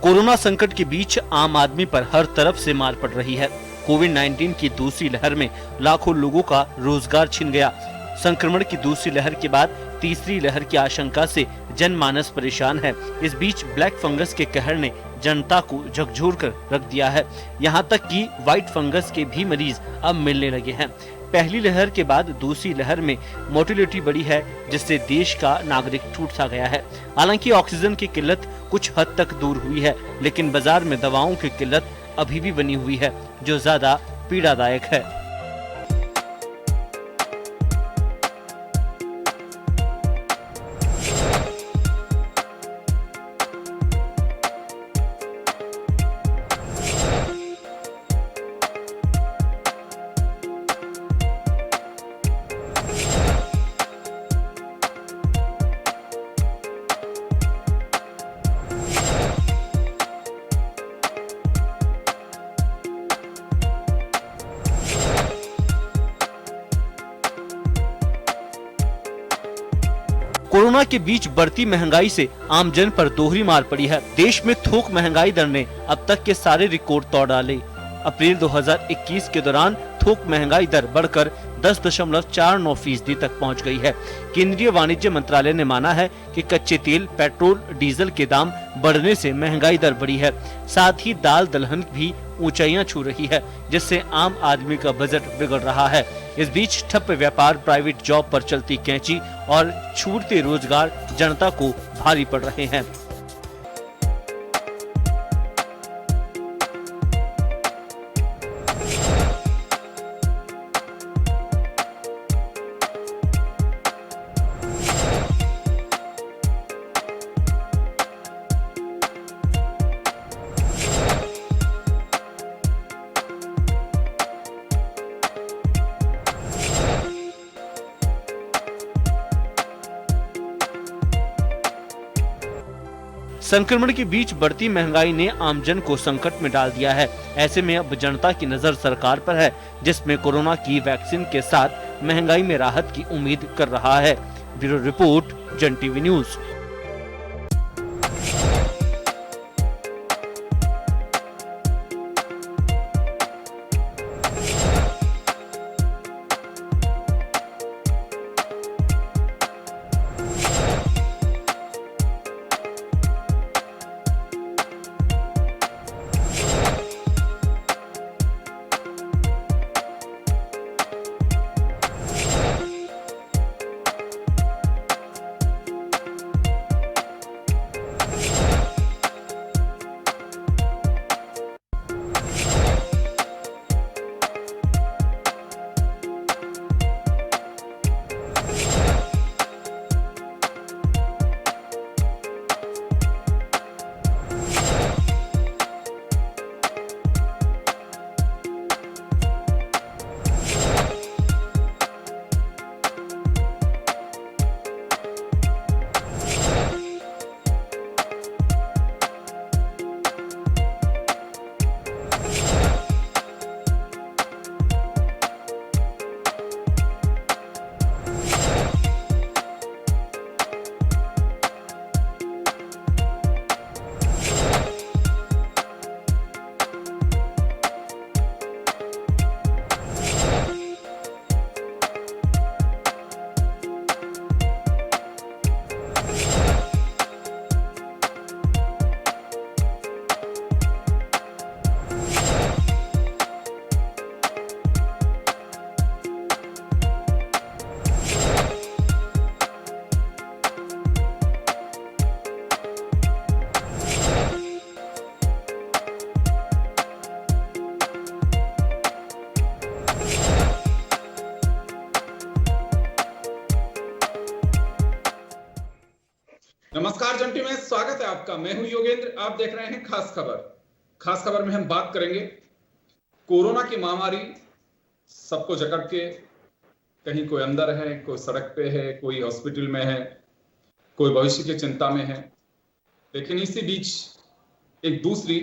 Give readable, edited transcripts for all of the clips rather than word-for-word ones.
Corona संकट के बीच आम आदमी पर हर तरफ से मार पड़ रही है। कोविड-19 की दूसरी लहर में लाखों लोगों का रोजगार छिन गया। संक्रमण की दूसरी लहर के बाद तीसरी लहर की आशंका से जनमानस परेशान है। इस बीच ब्लैक फंगस के कहर ने जनता को झकझोर कर रख दिया है। यहाँ तक कि व्हाइट फंगस के भी मरीज अब मिलने लगे हैं। पहली लहर के बाद दूसरी लहर में मोर्टेलिटी बढ़ी है, जिससे देश का नागरिक टूट सा गया है। हालांकि ऑक्सीजन की किल्लत कुछ हद तक दूर हुई है, लेकिन बाजार में दवाओं की किल्लत अभी भी बनी हुई है, जो ज्यादा पीड़ादायक है। कोरोना के बीच बढ़ती महंगाई से आमजन पर दोहरी मार पड़ी है। देश में थोक महंगाई दर ने अब तक के सारे रिकॉर्ड तोड़ डाले। अप्रैल 2021 के दौरान थोक महंगाई दर बढ़कर 10.49% तक पहुंच गई है। केंद्रीय वाणिज्य मंत्रालय ने माना है कि कच्चे तेल, पेट्रोल, डीजल के दाम बढ़ने से महंगाई दर बढ़ी है। साथ ही दाल दलहन भी ऊंचाइयां छू रही है, जिससे आम आदमी का बजट बिगड़ रहा है। इस बीच ठप व्यापार, प्राइवेट जॉब पर चलती कैंची और छूटते रोजगार जनता को भारी पड़ रहे हैं। संक्रमण के बीच बढ़ती महंगाई ने आमजन को संकट में डाल दिया है। ऐसे में अब जनता की नजर सरकार पर है, जिसमें कोरोना की वैक्सीन के साथ महंगाई में राहत की उम्मीद कर रहा है। ब्यूरो रिपोर्ट, जन टीवी न्यूज। नमस्कार जंटी में स्वागत है आपका। मैं हूं योगेंद्र, आप देख रहे हैं खास खबर। खास खबर में हम बात करेंगे कोरोना की महामारी सबको जकड़ के, कहीं कोई अंदर है, कोई सड़क पे है, कोई हॉस्पिटल में है, कोई भविष्य की चिंता में है। लेकिन इसी बीच एक दूसरी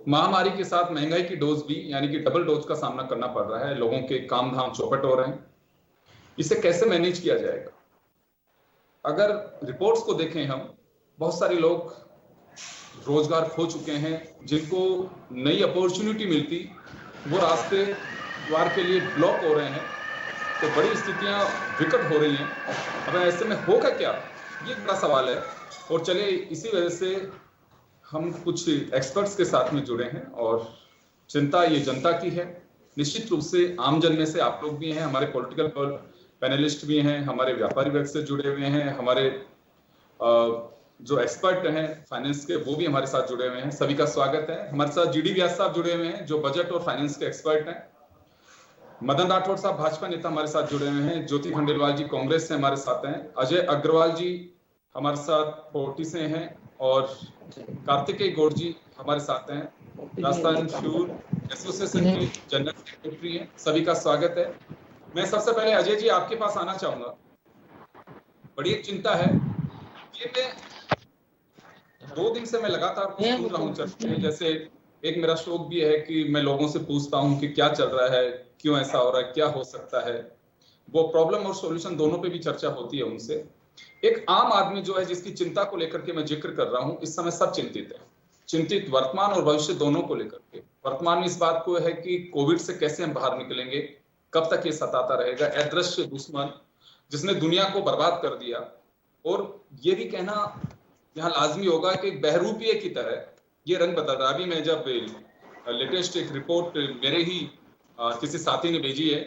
महामारी के साथ महंगाई की डोज भी यानी कि डबल डोज का सामना करना पड़ रहा है। लोगों के काम धाम चौपट हो रहे हैं। इसे कैसे मैनेज किया जाएगा? अगर रिपोर्ट्स को देखें हम, बहुत सारे लोग रोजगार खो चुके हैं, जिनको नई अपॉर्चुनिटी मिलती वो रास्ते द्वार के लिए ब्लॉक हो रहे हैं। तो बड़ी स्थितियां विकट हो रही हैं। अब ऐसे में होगा क्या, ये बड़ा सवाल है। और चलिए इसी वजह से हम कुछ एक्सपर्ट्स के साथ में जुड़े हैं और चिंता ये जनता की है। निश्चित रूप से आम जन में से आप लोग भी हैं, हमारे पॉलिटिकल पैनलिस्ट भी हैं, हमारे व्यापारी वर्ग से जुड़े हुए हैं, हमारे जो एक्सपर्ट हैं फाइनेंस के वो भी हमारे साथ जुड़े हुए हैं। सभी का स्वागत है। हमारे साथ जीडी व्यास साहब जुड़े हुए हैं जो बजट और फाइनेंस के एक्सपर्ट हैं। मदन राठौड़ साहब भाजपा नेता हमारे साथ जुड़े हुए हैं। ज्योति खंडेलवाल जी कांग्रेस से हमारे साथ हैं। अजय अग्रवाल जी हमारे साथ पोर्टी से हैं और कार्तिकेय गौड़ जी हमारे साथ हैं, राजस्थान फ्यूल एसोसिएशन के जनरल सेक्रेटरी हैं। सभी का स्वागत है। मैं सबसे पहले अजय जी आपके पास आना चाहूंगा। बड़ी एक चिंता है, ये मैं 2 दिन से मैं लगातार सुन रहा हूँ चर्चा। जैसे एक मेरा शौक भी है कि मैं लोगों से पूछता हूँ कि क्या चल रहा है, क्यों ऐसा हो रहा है, क्या हो सकता है। वो प्रॉब्लम और सॉल्यूशन दोनों पे भी चर्चा होती है उनसे। एक आम आदमी जो है जिसकी चिंता को लेकर के मैं जिक्र कर रहा हूँ, इस समय सब चिंतित है। चिंतित वर्तमान और भविष्य दोनों को लेकर के। वर्तमान में इस बात को है कि कोविड से कैसे हम बाहर निकलेंगे, कब तक ये सताता रहेगा, अदृश्य दुश्मन जिसने दुनिया को बर्बाद कर दिया। और ये भी कहना यहाँ लाजमी होगा कि बहरूपिये की तरह ये रंग बदल रहा है। अभी मैं जब लेटेस्ट एक रिपोर्ट मेरे ही किसी साथी ने भेजी है,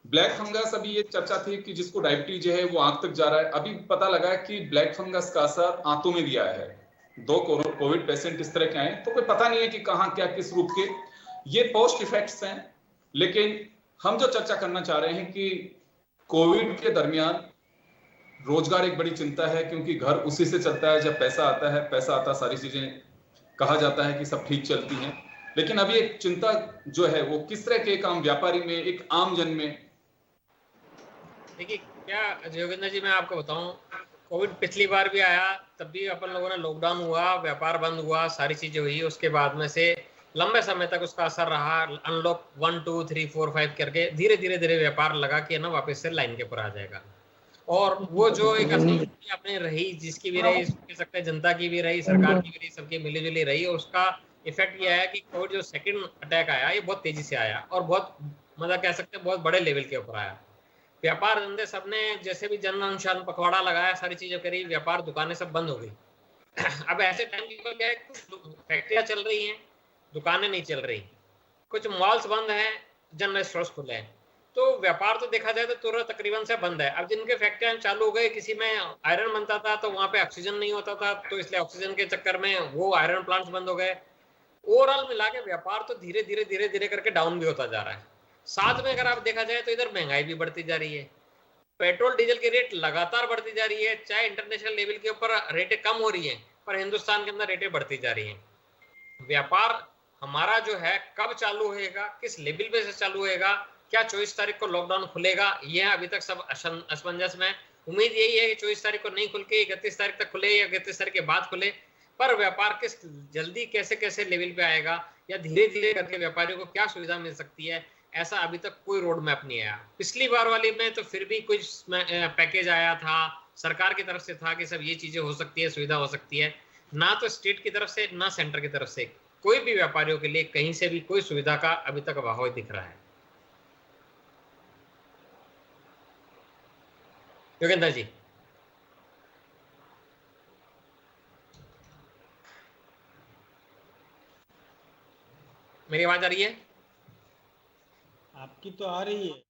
ब्लैक फंगस, अभी ये चर्चा थी कि जिसको डायबिटीज है वो आंख तक जा रहा है। अभी पता लगा है कि ब्लैक फंगस का असर आंतों में भी आया है। 2 कोविड पेशेंट इस तरह के आए, तो कोई पता नहीं है कि कहाँ क्या किस रूप के ये पोस्ट इफेक्ट्स हैं। लेकिन हम जो चर्चा करना चाह रहे हैं कि कोविड के दरमियान रोजगार एक बड़ी चिंता है, क्योंकि घर उसी से चलता है जब पैसा आता है। पैसा आता सारी चीजें कहा जाता है कि सब ठीक चलती हैं। लेकिन अभी एक चिंता जो है वो किस तरह के एक आम व्यापारी में, एक आम जन में। देखिए क्या योगेंद्र जी, मैं आपको बताऊं, कोविड पिछली बार भी आया, तब भी अपन लोगों ने लॉकडाउन हुआ, व्यापार बंद हुआ, सारी चीजें हुई। उसके बाद में से लंबे समय तक उसका असर रहा। अनलॉक 1 2 3 4 5 करके धीरे धीरे धीरे व्यापार लगा के ना वापस से लाइन के ऊपर आ जाएगा। और वो जो एक असमंजस अपने रही, जिसकी भी रही, कह सकते हैं जनता की भी रही, सरकार की भी रही, सबकी मिलीजुली रही, और उसका इफेक्ट ये आया कि कोविड जो सेकंड अटैक आया ये बहुत तेजी से आया और बहुत, मतलब कह सकते हैं बहुत बड़े लेवल के ऊपर आया। व्यापार धंधे सबने जैसे भी जन अनुशासन पखवाड़ा लगाया, सारी चीजें करी, व्यापार दुकानें सब बंद हो गई। अब ऐसे टाइम के ऊपर क्या है, कुछ फैक्ट्रियां चल रही हैं, दुकानें नहीं चल रही, कुछ मॉल्स बंद हैं, जनरल स्टोर्स खुले हैं। तो व्यापार तो देखा जाए तो तुरंत तकरीबन से बंद है। अब जिनके फैक्ट्रियां चालू हो गए, किसी में आयरन बनता था तो वहां पे ऑक्सीजन नहीं होता था, तो इसलिए ऑक्सीजन के चक्कर में वो आयरन प्लांट्स बंद हो गए। ओवरऑल मिला के व्यापार तो धीरे धीरे धीरे धीरे करके डाउन भी होता जा रहा है। साथ में अगर आप देखा जाए तो इधर महंगाई भी बढ़ती जा रही है, पेट्रोल डीजल की रेट लगातार बढ़ती जा रही है। चाहे इंटरनेशनल लेवल के ऊपर रेटें कम हो रही हैं, पर हिंदुस्तान के अंदर रेटें बढ़ती जा रही हैं। व्यापार हमारा जो है कब चालू होएगा, किस लेवल पे से चालू होएगा, क्या 24 तारीख को लॉकडाउन खुलेगा, यह अभी तक सब असमंजस में। उम्मीद यही है कि 24 तारीख को नहीं खुल के 31 तारीख तक खुले या 31 तारीख के बाद खुले, पर व्यापार किस जल्दी कैसे कैसे लेवल पे आएगा या धीरे धीरे करके व्यापारियों को क्या सुविधा मिल सकती है, ऐसा अभी तक कोई रोड मैप नहीं आया। पिछली बार वाली में तो फिर भी कुछ पैकेज आया था, सरकार की तरफ से था कि सब ये चीजें हो सकती है, सुविधा हो सकती है। ना तो स्टेट की तरफ से ना सेंटर की तरफ से कोई भी व्यापारियों के लिए कहीं से भी कोई सुविधा का अभी तक अभाव दिख रहा है। योगेंद्र जी, मेरी आवाज आ रही है? आपकी तो आ रही है।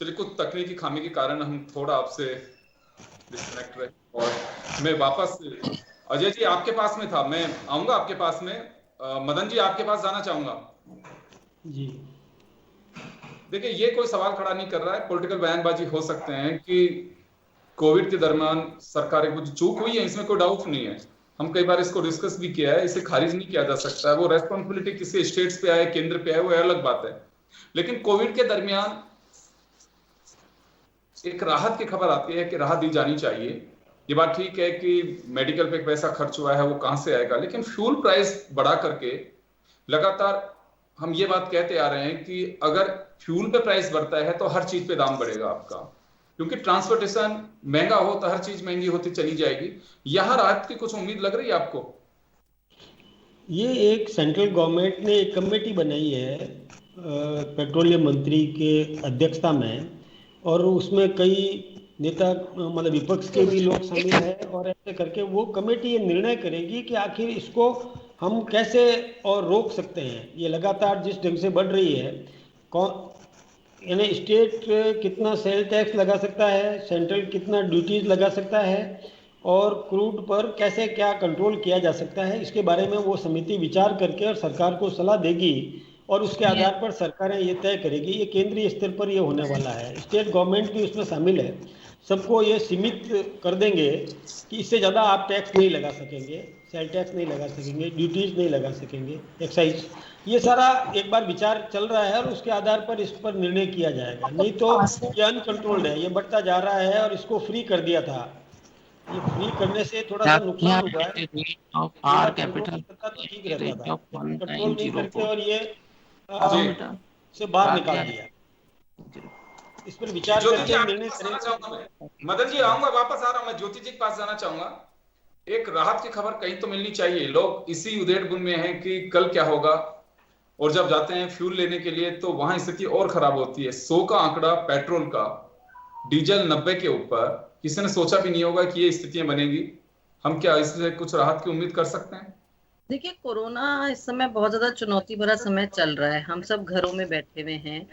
चलिए, कुछ तकनीकी खामी के कारण हम थोड़ा आपसे डिस्कनेक्ट रहे और मैं वापस अजय जी आपके पास में था, मैं आऊंगा आपके पास में। मदन जी आपके पास जाना चाहूंगा जी। देखिए, ये कोई सवाल खड़ा नहीं कर रहा है, पॉलिटिकल बयानबाजी हो सकते हैं कि कोविड के दरमियान सरकारें कुछ चूक हुई है, इसमें कोई डाउट नहीं है। हम कई बार इसको डिस्कस भी किया है, इसे खारिज नहीं किया जा सकता है। वो रेस्पॉन्सिबिलिटी किसी स्टेट्स पे आए, केंद्र पे आए, वो अलग बात है। लेकिन कोविड के दरमियान एक राहत की खबर आती है कि राहत दी जानी चाहिए। ये बात ठीक है कि मेडिकल पे पैसा खर्च हुआ है, वो कहां से आएगा, लेकिन फ्यूल प्राइस बढ़ा करके लगातार हम ये बात कहते आ रहे हैं कि अगर फ्यूल पे प्राइस बढ़ता है तो हर चीज पे दाम बढ़ेगा आपका, क्योंकि ट्रांसपोर्टेशन महंगा हो तो हर चीज महंगी होती चली जाएगी। यहां राहत की कुछ उम्मीद लग रही है आपको? ये एक सेंट्रल गवर्नमेंट ने एक कमेटी बनाई है पेट्रोलियम मंत्री के अध्यक्षता में, और उसमें कई नेता मतलब विपक्ष के भी लोग शामिल हैं, और ऐसे करके वो कमेटी ये निर्णय करेगी कि आखिर इसको हम कैसे और रोक सकते हैं। ये लगातार जिस ढंग से बढ़ रही है, कौन यानी स्टेट कितना सेल टैक्स लगा सकता है, सेंट्रल कितना ड्यूटीज लगा सकता है, और क्रूड पर कैसे क्या कंट्रोल किया जा सकता है, इसके बारे में वो समिति विचार करके और सरकार को सलाह देगी, और उसके आधार पर सरकारें ये तय करेगी। ये केंद्रीय स्तर पर ये होने वाला है, स्टेट गवर्नमेंट भी उसमें शामिल है। सबको ये सीमित कर देंगे कि इससे ज़्यादा आप टैक्स नहीं लगा सकेंगे, सेल टैक्स नहीं लगा सकेंगे, ड्यूटीज नहीं लगा सकेंगे, एक्साइज, ये सारा एक बार विचार चल रहा है, और उसके आधार पर इस पर निर्णय किया जाएगा। नहीं तो ये अनकंट्रोल्ड है, ये बढ़ता जा रहा है, और इसको फ्री कर दिया था। ये फ्री करने से थोड़ा सा नुकसान हुआ है, कंट्रोल करता तो ठीक रहता था, कंट्रोल नहीं करके और ये से बाहर निकाल दिया। इस पर विचार करके निर्णय करेंगे। मदन जी आऊंगा, वापस आ रहा हूं, मैं ज्योति जी के पास जाना चाहूंगा। एक राहत की खबर कहीं तो मिलनी चाहिए। लोग इसी उधेड़ बुन में हैं कि कल क्या होगा, और जब जाते हैं फ्यूल लेने के लिए तो वहां स्थिति और खराब होती है। 100 का आंकड़ा पेट्रोल का, डीजल 90 के ऊपर, किसी ने सोचा भी नहीं होगा कि ये स्थितियां बनेगी। हम क्या इससे कुछ राहत की उम्मीद कर सकते हैं? देखिए, कोरोना इस समय बहुत ज्यादा चुनौती भरा समय चल रहा है। हम सब घरों में बैठे हुए हैं,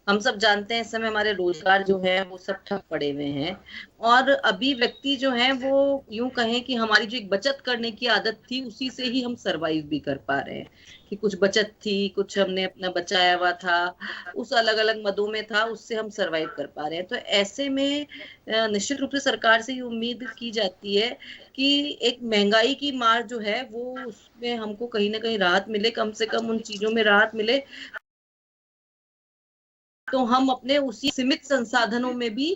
हम सब जानते हैं इस समय हमारे रोजगार जो है वो सब ठप पड़े हुए हैं, और अभी व्यक्ति जो है वो यूं कहें कि हमारी जो एक बचत करने की आदत थी उसी से ही हम सरवाइव भी कर पा रहे हैं, कि कुछ बचत थी, कुछ हमने अपना बचाया हुआ था, उस अलग अलग मदों में था, उससे हम सरवाइव कर पा रहे हैं। तो ऐसे में निश्चित रूप से सरकार से ये उम्मीद की जाती है कि एक महंगाई की मार जो है वो उसमें हमको कहीं ना कहीं राहत मिले, कम से कम उन चीजों में राहत मिले, तो हम अपने उसी सीमित संसाधनों में भी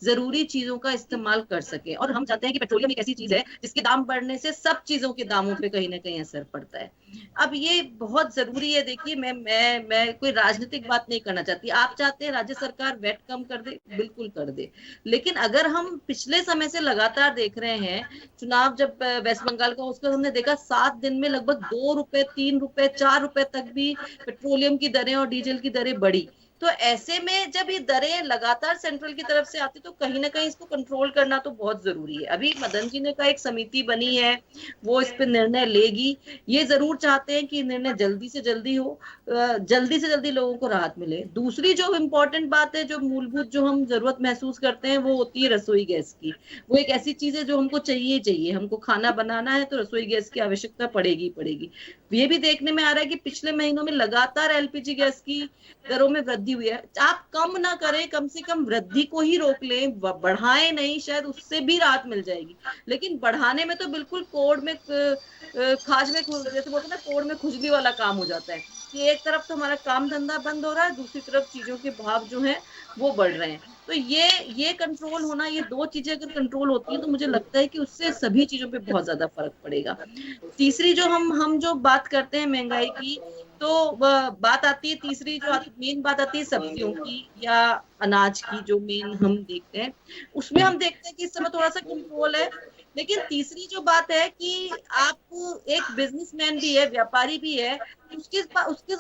जरूरी चीजों का इस्तेमाल कर सके। और हम चाहते हैं कि पेट्रोलियम एक ऐसी चीज है जिसके दाम बढ़ने से सब चीजों के दामों पे कहीं ना कहीं असर पड़ता है। अब ये बहुत जरूरी है। देखिए, मैं कोई राजनीतिक बात नहीं करना चाहती। आप चाहते हैं राज्य सरकार वैट कम कर दे, बिल्कुल कर दे, लेकिन अगर हम पिछले समय से लगातार देख रहे हैं, चुनाव जब वेस्ट बंगाल का उसका हमने देखा 7 दिन में लगभग 2 रुपए, 3 रुपए, 4 रुपए तक भी पेट्रोलियम की दरें और डीजल की दरें बढ़ी। तो ऐसे में जब ये दरें लगातार सेंट्रल की तरफ से आती तो कहीं ना कहीं इसको कंट्रोल करना तो बहुत जरूरी है। अभी मदन जी ने कहा एक समिति बनी है, वो इस पे निर्णय लेगी। ये जरूर चाहते हैं कि निर्णय जल्दी से जल्दी हो, जल्दी से जल्दी लोगों को राहत मिले। दूसरी जो इम्पोर्टेंट बात है, जो मूलभूत जो हम जरूरत महसूस करते हैं, वो होती है रसोई गैस की। वो एक ऐसी चीज है जो हमको चाहिए। हमको खाना बनाना है तो रसोई गैस की आवश्यकता पड़ेगी। ये भी देखने में आ रहा है कि पिछले महीनों में लगातार एलपीजी गैस की दरों में वृद्धि हुई है। आप कम ना करें, कम से कम वृद्धि को ही रोक लें, बढ़ाएं नहीं, शायद उससे भी राहत मिल जाएगी। लेकिन बढ़ाने में तो बिल्कुल कोड़ में खाज में, जैसे बोलते हैं ना, कोड़ में खुजली वाला काम हो जाता है कि एक तरफ तो हमारा काम धंधा बंद हो रहा है, दूसरी तरफ चीजों के भाव जो है वो बढ़ रहे हैं। तो ये कंट्रोल होना, ये दो चीजें अगर कंट्रोल होती हैं तो मुझे लगता है कि उससे सभी चीजों पे बहुत ज्यादा फर्क पड़ेगा। तीसरी जो हम जो बात करते हैं महंगाई की, तो बात आती है, तीसरी जो मेन बात आती है सब्जियों की या अनाज की, जो मेन हम देखते हैं उसमें हम देखते हैं कि इस समय थोड़ा सा कंट्रोल है। लेकिन तीसरी जो बात है कि आप एक बिजनेसमैन भी है, व्यापारी भी है, उसके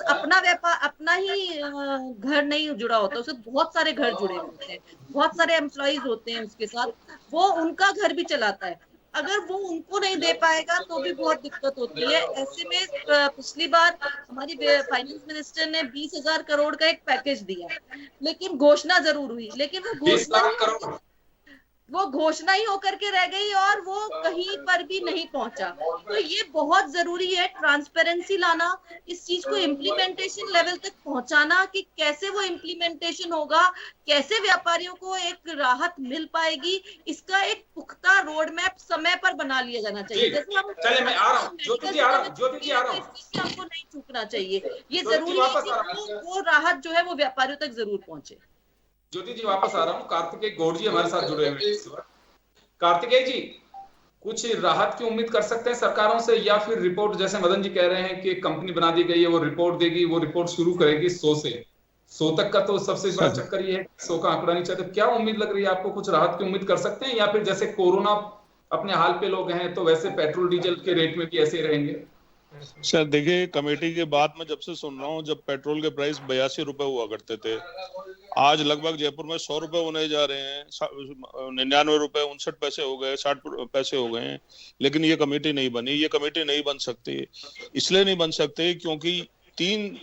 अपना व्यापार, अपना ही घर नहीं जुड़ा होता, उससे बहुत सारे घर जुड़े होते हैं, बहुत सारे एम्प्लॉइज होते हैं उसके साथ, वो उनका घर भी चलाता है। अगर वो उनको नहीं दे पाएगा तो भी बहुत दिक्कत होती है। ऐसे में पिछली बार हमारी फाइनेंस मिनिस्टर ने 20,000 करोड़ का एक पैकेज दिया, लेकिन घोषणा जरूर हुई, लेकिन वो 20 घोषणा लाख करोड़ वो घोषणा ही होकर के रह गई और वो कहीं पर भी नहीं पहुंचा। तो ये बहुत जरूरी है ट्रांसपेरेंसी लाना, इस चीज को इम्प्लीमेंटेशन लेवल तक पहुंचाना कि कैसे वो इम्प्लीमेंटेशन होगा, कैसे व्यापारियों को एक राहत मिल पाएगी, इसका एक पुख्ता रोड मैप समय पर बना लिया जाना चाहिए। जैसे हम चलिए मैं आ रहा हूँ, ज्योति जी आ रहा हूँ, ज्योति जी आ रहा हूँ, इस चीज से हमको नहीं चूकना चाहिए। ये ज्योति जी जरूरी है वापस कि आ रहा हूँ। वो राहत जो है वो व्यापारियों तक जरूर पहुंचे। ज्योति जी वापस आ रहा हूँ। कार्तिकेय गौड़ जी हमारे साथ जुड़े हुए हैं इस वक्त। कार्तिकेय जी, कुछ राहत की उम्मीद कर सकते हैं सरकारों से, या फिर रिपोर्ट जैसे मदन जी कह रहे हैं कि कंपनी बना दी गई है, वो रिपोर्ट देगी, वो रिपोर्ट शुरू करेगी 100 से 100 तक का, तो सबसे बड़ा चक्कर ये है 100 का आंकड़ा नहीं चाहते। क्या उम्मीद लग रही है आपको? कुछ राहत की उम्मीद कर सकते हैं, या फिर जैसे कोरोना अपने हाल पे लोग हैं तो वैसे पेट्रोल डीजल के रेट में भी ऐसे ही रहेंगे? सर देखिए, कमेटी के बाद मैं जब से सुन रहा हूँ, जब पेट्रोल के प्राइस 82 रुपए हुआ करते थे, आज लगभग जयपुर में 100 रुपए होने जा रहे हैं, 99 रुपए 59 पैसे हो गए, 60 पैसे हो गए हैं। लेकिन ये कमेटी नहीं बनी। ये कमेटी नहीं बन सकती, इसलिए नहीं बन सकती क्योंकि 3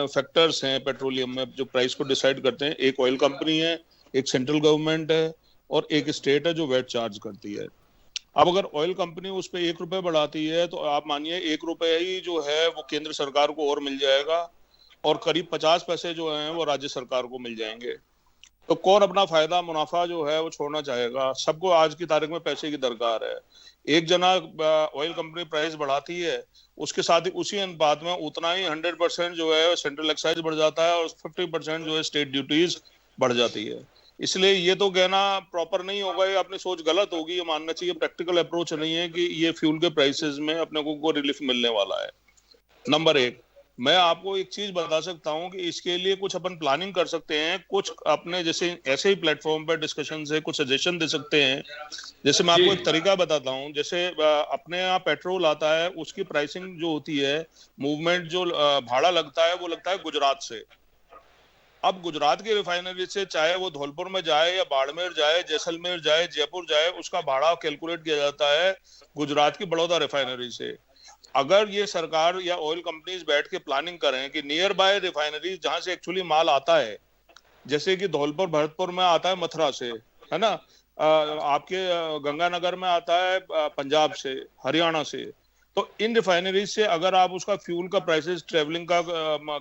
फैक्टर्स हैं पेट्रोलियम में जो प्राइस को डिसाइड करते हैं। एक ऑयल कंपनी है, एक सेंट्रल गवर्नमेंट है और एक स्टेट है जो वेट चार्ज करती है। अब अगर ऑयल कंपनी उस पर 1 रुपए बढ़ाती है तो आप मानिए 1 रुपए ही जो है वो केंद्र सरकार को और मिल जाएगा और करीब 50 पैसे जो हैं वो राज्य सरकार को मिल जाएंगे। तो कौन अपना फायदा मुनाफा जो है वो छोड़ना चाहेगा? सबको आज की तारीख में पैसे की दरकार है। एक जना ऑयल कंपनी प्राइस बढ़ाती है, उसके साथ ही उसी अनुपात में उतना ही 100% जो है सेंट्रल एक्साइज बढ़ जाता है और 50% जो है स्टेट ड्यूटीज बढ़ जाती है। इसलिए ये तो कहना प्रॉपर नहीं होगा, ये अपनी सोच गलत होगी। ये मानना चाहिए प्रैक्टिकल अप्रोच नहीं है कि ये फ्यूल के प्राइसेस में अपने को रिलीफ मिलने वाला है। नंबर 1, मैं आपको एक चीज बता सकता हूं कि इसके लिए कुछ अपन प्लानिंग कर सकते हैं, कुछ अपने जैसे ऐसे ही प्लेटफॉर्म पर डिस्कशन से कुछ सजेशन दे सकते हैं। जैसे मैं आपको एक तरीका बताता हूं, जैसे अपने यहाँ पेट्रोल आता है, उसकी प्राइसिंग जो होती है, मूवमेंट जो भाड़ा लगता है वो लगता है गुजरात से। अब गुजरात की रिफाइनरी से चाहे वो धौलपुर में जाए या बाड़मेर जाए, जैसलमेर जाए, जयपुर जाए, उसका भाड़ा कैलकुलेट किया जाता है गुजरात की बड़ौदा रिफाइनरी से। अगर ये सरकार या ऑयल कंपनीज बैठ के प्लानिंग करें कि नियर बाय रिफाइनरीज जहां से एक्चुअली माल आता है, जैसे कि धौलपुर भरतपुर में आता है मथुरा से, है ना, आपके गंगानगर में आता है पंजाब से, हरियाणा से, तो इन रिफाइनरीज से अगर आप उसका फ्यूल का प्राइसेस ट्रेवलिंग का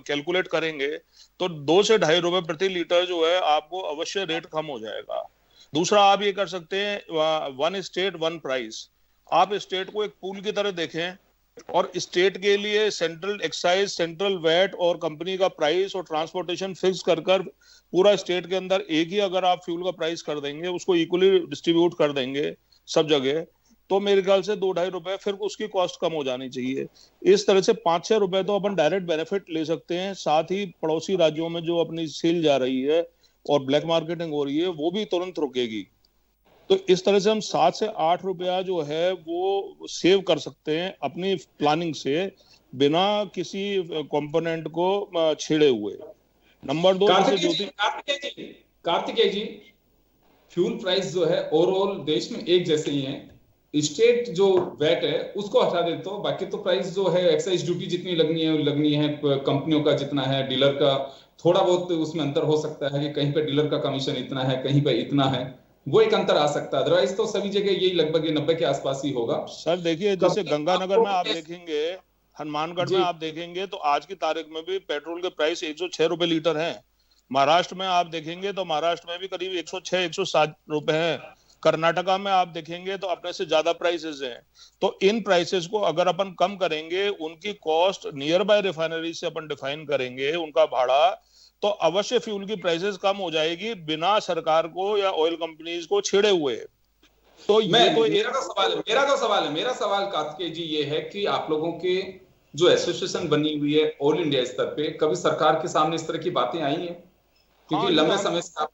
कैलकुलेट करेंगे तो 2 से 2.5 रुपए प्रति लीटर जो है आपको अवश्य रेट कम हो जाएगा। दूसरा आप ये कर सकते हैं 1 स्टेट 1 प्राइस। आप स्टेट को एक पूल की तरह देखें और स्टेट के लिए सेंट्रल एक्साइज, सेंट्रल वैट और कंपनी का प्राइस और ट्रांसपोर्टेशन फिक्स कर पूरा स्टेट के अंदर एक ही अगर आप फ्यूल का प्राइस कर देंगे, उसको इक्वली डिस्ट्रीब्यूट कर देंगे सब जगह, तो मेरे ख्याल से 2-2.5 रुपए फिर उसकी कॉस्ट कम हो जानी चाहिए। इस तरह से 5-6 रुपए तो अपन डायरेक्ट बेनिफिट ले सकते हैं। साथ ही पड़ोसी राज्यों में जो अपनी सेल जा रही है और ब्लैक मार्केटिंग हो रही है वो भी तुरंत रुकेगी। तो इस तरह से हम 7 से 8 रुपया जो है वो सेव कर सकते हैं अपनी प्लानिंग से, बिना किसी कंपोनेंट को छेड़े हुए। नंबर 2, कार्तिकेय जी, फ्यूल प्राइस जो है ओवरऑल देश में एक जैसे ही है। स्टेट जो वैट है उसको हटा दे तो बाकी तो प्राइस जो है एक्साइज ड्यूटी जितनी लगनी है कंपनियों का जितना है, डीलर का थोड़ा बहुत उसमें अंतर हो सकता है कि कहीं पे डीलर का कमीशन इतना है, कहीं पे इतना है, वो एक अंतर आ सकता है। अदरवाइज तो सभी जगह यही लगभग 90 के आसपास ही होगा। सर देखिए, जैसे गंगानगर में आप देखेंगे, हनुमानगढ़ में आप देखेंगे तो आज की तारीख में भी पेट्रोल के प्राइस 106 रुपए लीटर है। महाराष्ट्र में आप देखेंगे तो महाराष्ट्र में भी करीब 106-107 रुपए है। कर्नाटका में आप देखेंगे तो अपने से ज्यादा प्राइसेस हैं। तो इन प्राइसेस को अगर अपन कम करेंगे, उनकी कॉस्ट नियर बाय रिफाइनरी से अपन डिफाइन करेंगे उनका भाड़ा, तो अवश्य फ्यूल की प्राइसेस कम हो जाएगी बिना सरकार को या ऑयल कंपनीज को छेड़े हुए। तो मेरा सवाल कार्तिकेय जी ये है कि आप लोगों के जो एसोसिएशन बनी हुई है ऑल इंडिया स्तर पे, कभी सरकार के सामने इस तरह की बातें आई हैं? क्योंकि लंबे समय से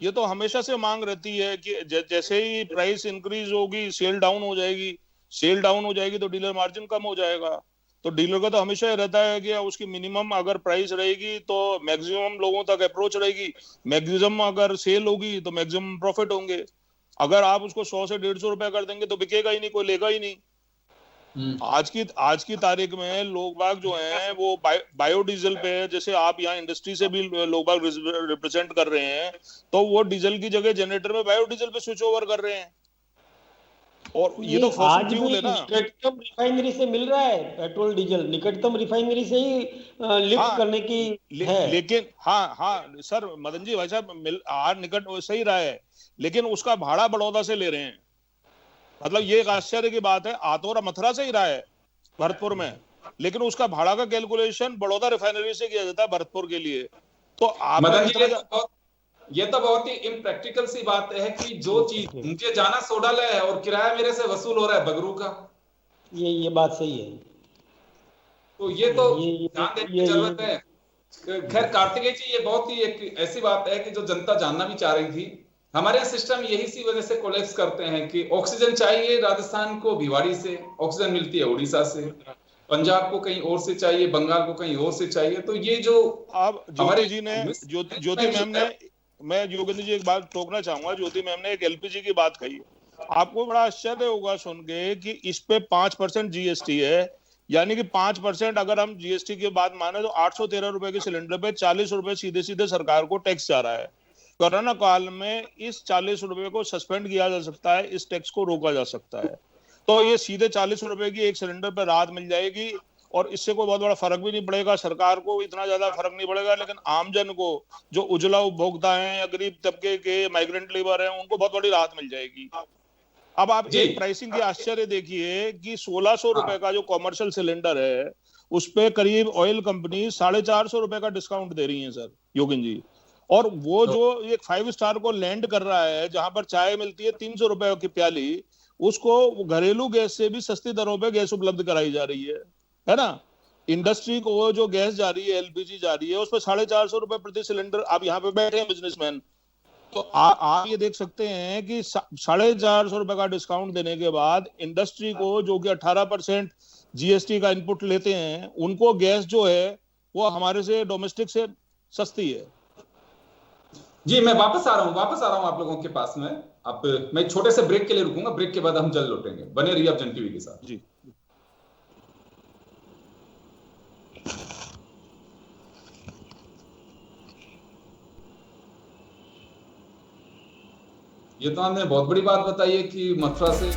ये तो हमेशा से मांग रहती है कि जैसे ही प्राइस इंक्रीज होगी सेल डाउन हो जाएगी, सेल डाउन हो जाएगी तो डीलर मार्जिन कम हो जाएगा। तो डीलर का तो हमेशा ही रहता है कि उसकी मिनिमम अगर प्राइस रहेगी तो मैक्सिमम लोगों तक अप्रोच रहेगी, मैक्सिमम अगर सेल होगी तो मैक्सिमम प्रॉफिट होंगे। अगर आप उसको 100 से 150 रुपए कर देंगे तो बिकेगा ही नहीं, कोई लेगा ही नहीं। आज की तारीख में लोग बाग जो हैं वो बायोडीजल पे है। जैसे आप यहाँ इंडस्ट्री से भी लोग बाग रिप्रेजेंट कर रहे हैं, तो वो डीजल की जगह जनरेटर में बायोडीजल पे स्विच ओवर कर रहे हैं। और ये तो आज भी निकटतम रिफाइनरी से मिल रहा है पेट्रोल डीजल, निकटतम रिफाइनरी से ही लिफ्ट करने की है। लेकिन हाँ सर, मदन जी भाई साहब, आज निकट सही रहा है, लेकिन उसका भाड़ा बड़ौदा से ले रहे हैं। मतलब ये एक आश्चर्य की बात है, आतोरा मथुरा से ही रहा है भरतपुर में, लेकिन उसका भाड़ा का कैलकुलेशन बड़ौदा रिफाइनरी से किया जाता है भरतपुर के लिए। तो आप ये तो बहुत ही इम्प्रैक्टिकल सी बात है कि जो चीज मुझे जाना सोडा ले है और किराया मेरे से वसूल हो रहा है बगरू का। ये बात सही है। तो ये तो ध्यान देने की जरूरत है। खैर कार्तिकेय जी, ये बहुत ही एक ऐसी बात है कि जो जनता जानना भी चाह रही थी। हमारे यहाँ सिस्टम यही सी वजह से कोलैप्स करते हैं कि ऑक्सीजन चाहिए राजस्थान को भिवाड़ी से, ऑक्सीजन मिलती है उड़ीसा से, पंजाब को कहीं और से चाहिए, बंगाल को कहीं और से चाहिए। तो ये जो अब ज्योति जी ने, ज्योति मैम ने, मैं योगेंद्र जी एक बात टोकना चाहूंगा, ज्योति मैम ने एक एलपीजी की बात कही। आपको बड़ा आश्चर्य होगा सुन के कि इस पे 5% जीएसटी है, यानी कि 5% अगर हम जीएसटी की बात माने तो 813 रुपए के सिलेंडर पे 40 रुपए सीधे सीधे सरकार को टैक्स जा रहा है। कोरोना काल में इस 40 रुपए को सस्पेंड किया जा सकता है, इस टैक्स को रोका जा सकता है। तो ये सीधे 40 रुपए की एक सिलेंडर पर राहत मिल जाएगी और इससे कोई बहुत बड़ा फर्क भी नहीं पड़ेगा, सरकार को इतना ज्यादा फर्क नहीं पड़ेगा, लेकिन आमजन को, जो उजला उपभोक्ता हैं या गरीब तबके के माइग्रेंट लेबर हैं, उनको बहुत बड़ी राहत मिल जाएगी। अब आप एक प्राइसिंग की आश्चर्य देखिए कि 1600 रुपए का जो कॉमर्शियल सिलेंडर है उस पे करीब ऑयल कंपनी 450 रुपए का डिस्काउंट दे रही है सर योगेंद्र जी। और वो जो एक 5 स्टार को लैंड कर रहा है, जहां पर चाय मिलती है 300 रुपए की प्याली, उसको घरेलू गैस से भी सस्ती दरों पे गैस उपलब्ध कराई जा रही है ना। इंडस्ट्री को जो गैस जा रही है, एलपीजी जा रही है, उस पर 450 रुपए प्रति सिलेंडर। आप यहाँ पे बैठे हैं बिजनेसमैन, तो आप ये देख सकते हैं कि 450 रुपए का डिस्काउंट देने के बाद इंडस्ट्री को, जो कि 18% जीएसटी का इनपुट लेते हैं, उनको गैस जो है वो हमारे से डोमेस्टिक से सस्ती है। जी मैं वापस आ रहा हूँ आप लोगों के पास में। आप, मैं छोटे से ब्रेक के लिए रुकूंगा, ब्रेक के बाद हम जल्द लौटेंगे। बने रहिए आप जन टीवी के साथ। जी ये तो हमने बहुत बड़ी बात बताई है कि मथुरा से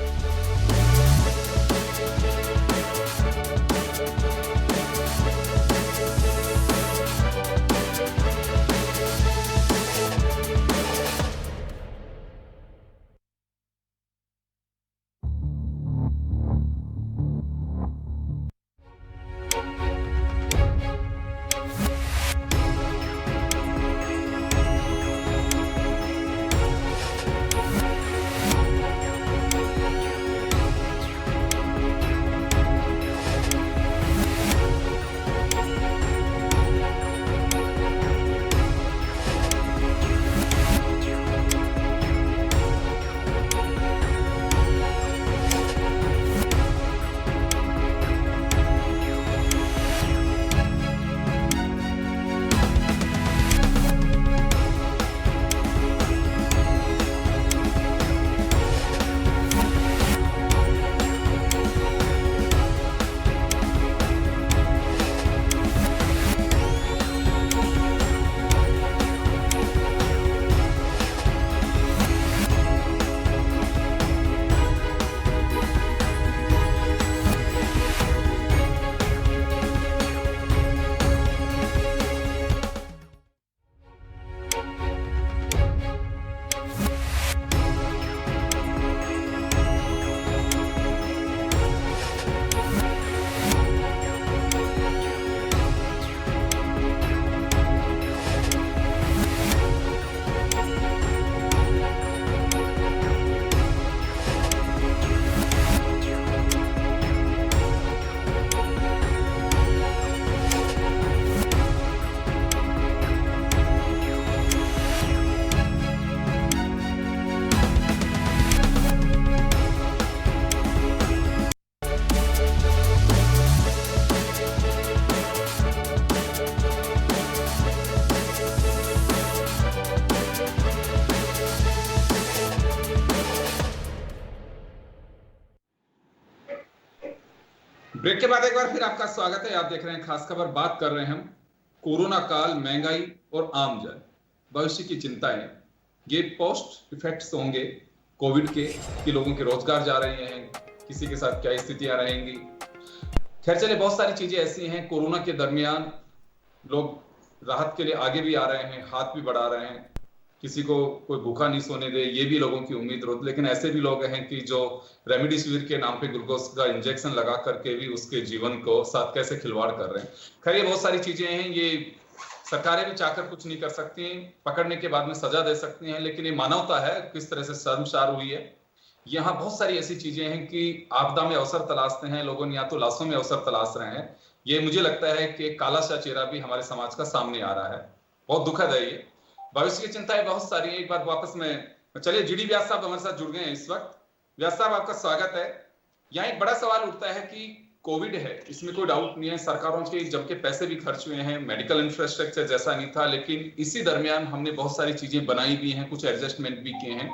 ब्रेक के बाद एक बार फिर आपका स्वागत है। आप देख रहे हैं खास खबर। बात कर रहे हैं हम कोरोना काल, महंगाई और आम जन, भविष्य की चिंताएं। ये पोस्ट इफेक्ट्स होंगे कोविड के, कि लोगों के रोजगार जा रहे हैं, किसी के साथ क्या स्थितियां रहेंगी। खैर चले, बहुत सारी चीजें ऐसी हैं। कोरोना के दरमियान लोग राहत के लिए आगे भी आ रहे हैं, हाथ भी बढ़ा रहे हैं। किसी को कोई भूखा नहीं सोने दे, ये भी लोगों की उम्मीद होती। लेकिन ऐसे भी लोग हैं कि जो रेमडेसिविर के नाम पे ग्लूकोज का इंजेक्शन लगा करके भी उसके जीवन को साथ कैसे खिलवाड़ कर रहे हैं। खैर ये बहुत सारी चीजें हैं। ये सरकारें भी चाहकर कुछ नहीं कर सकती, पकड़ने के बाद में सजा दे सकती हैं, लेकिन ये मानवता है किस तरह से शर्मसार हुई है। यहाँ बहुत सारी ऐसी चीजें हैं कि आपदा में अवसर तलाशते हैं लोगों, या तो लाशों में अवसर तलाश रहे हैं। ये मुझे लगता है कि काला सा चेहरा भी हमारे समाज का सामने आ रहा है। बहुत दुखद है ये। भविष्य की चिंताएं बहुत सारी है। एक बार वापस में चलिए, जीडी व्यास साहब हमारे साथ जुड़ गए हैं इस वक्त। व्यास साहब, आपका स्वागत है। यहाँ एक बड़ा सवाल उठता है कि कोविड है, इसमें कोई डाउट नहीं है। सरकारों के जबकि पैसे भी खर्च हुए हैं, मेडिकल इंफ्रास्ट्रक्चर जैसा नहीं था, लेकिन इसी दरमियान हमने बहुत सारी चीजें बनाई भी हैं, कुछ एडजस्टमेंट भी किए हैं।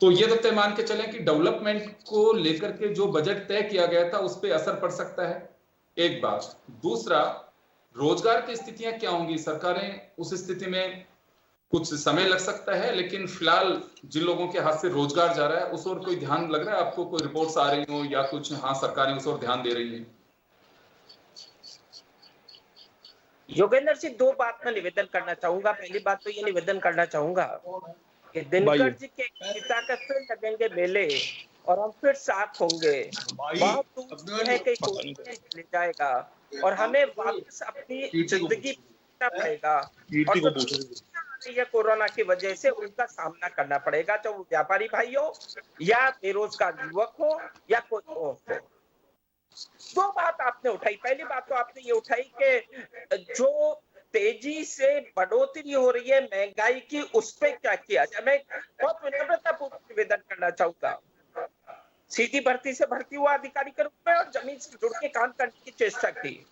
तो ये तो तय मान के चलें कि डेवलपमेंट को लेकर के जो बजट तय किया गया था उस पर असर पड़ सकता है, एक बात। दूसरा, रोजगार की स्थितियां क्या होंगी। सरकारें उस स्थिति में कुछ समय लग सकता है, लेकिन फिलहाल जिन लोगों के हाथ से रोजगार जा रहा है उस ओर कोई ध्यान लग रहा है आपको? कोई रिपोर्ट्स आ रही हो या कुछ? हाँ, सरकारें उस ओर ध्यान दे रही है। योगेंद्र जी, दो बात मैं निवेदन करना चाहूंगा। पहली बात तो ये निवेदन करना चाहूंगा कि दिनकर जी के पिता का फिर लगेंगे मेले और हम फिर साथ होंगे। बहुत दूर है कि कोई ले जाएगा और हमें वापस अपनी जिंदगी जीना पड़ेगा। और ये कोरोना की वजह से उनका सामना करना पड़ेगा, चाहे वो व्यापारी भाई हो या बेरोजगार युवक हो या कोई और हो। दो बात आपने उठाई। पहली बात तो आपने ये उठाई कि जो तेजी से बढ़ोतरी हो रही है महंगाई की, उस पर क्या किया जाए। मैं बहुत विनम्रतापूर्वक निवेदन करना चाहूंगा। सीधी भर्ती से भर्ती हुआ अधिकारी के रूप में और जमीन से जुड़ के काम करने की चेष्टा की।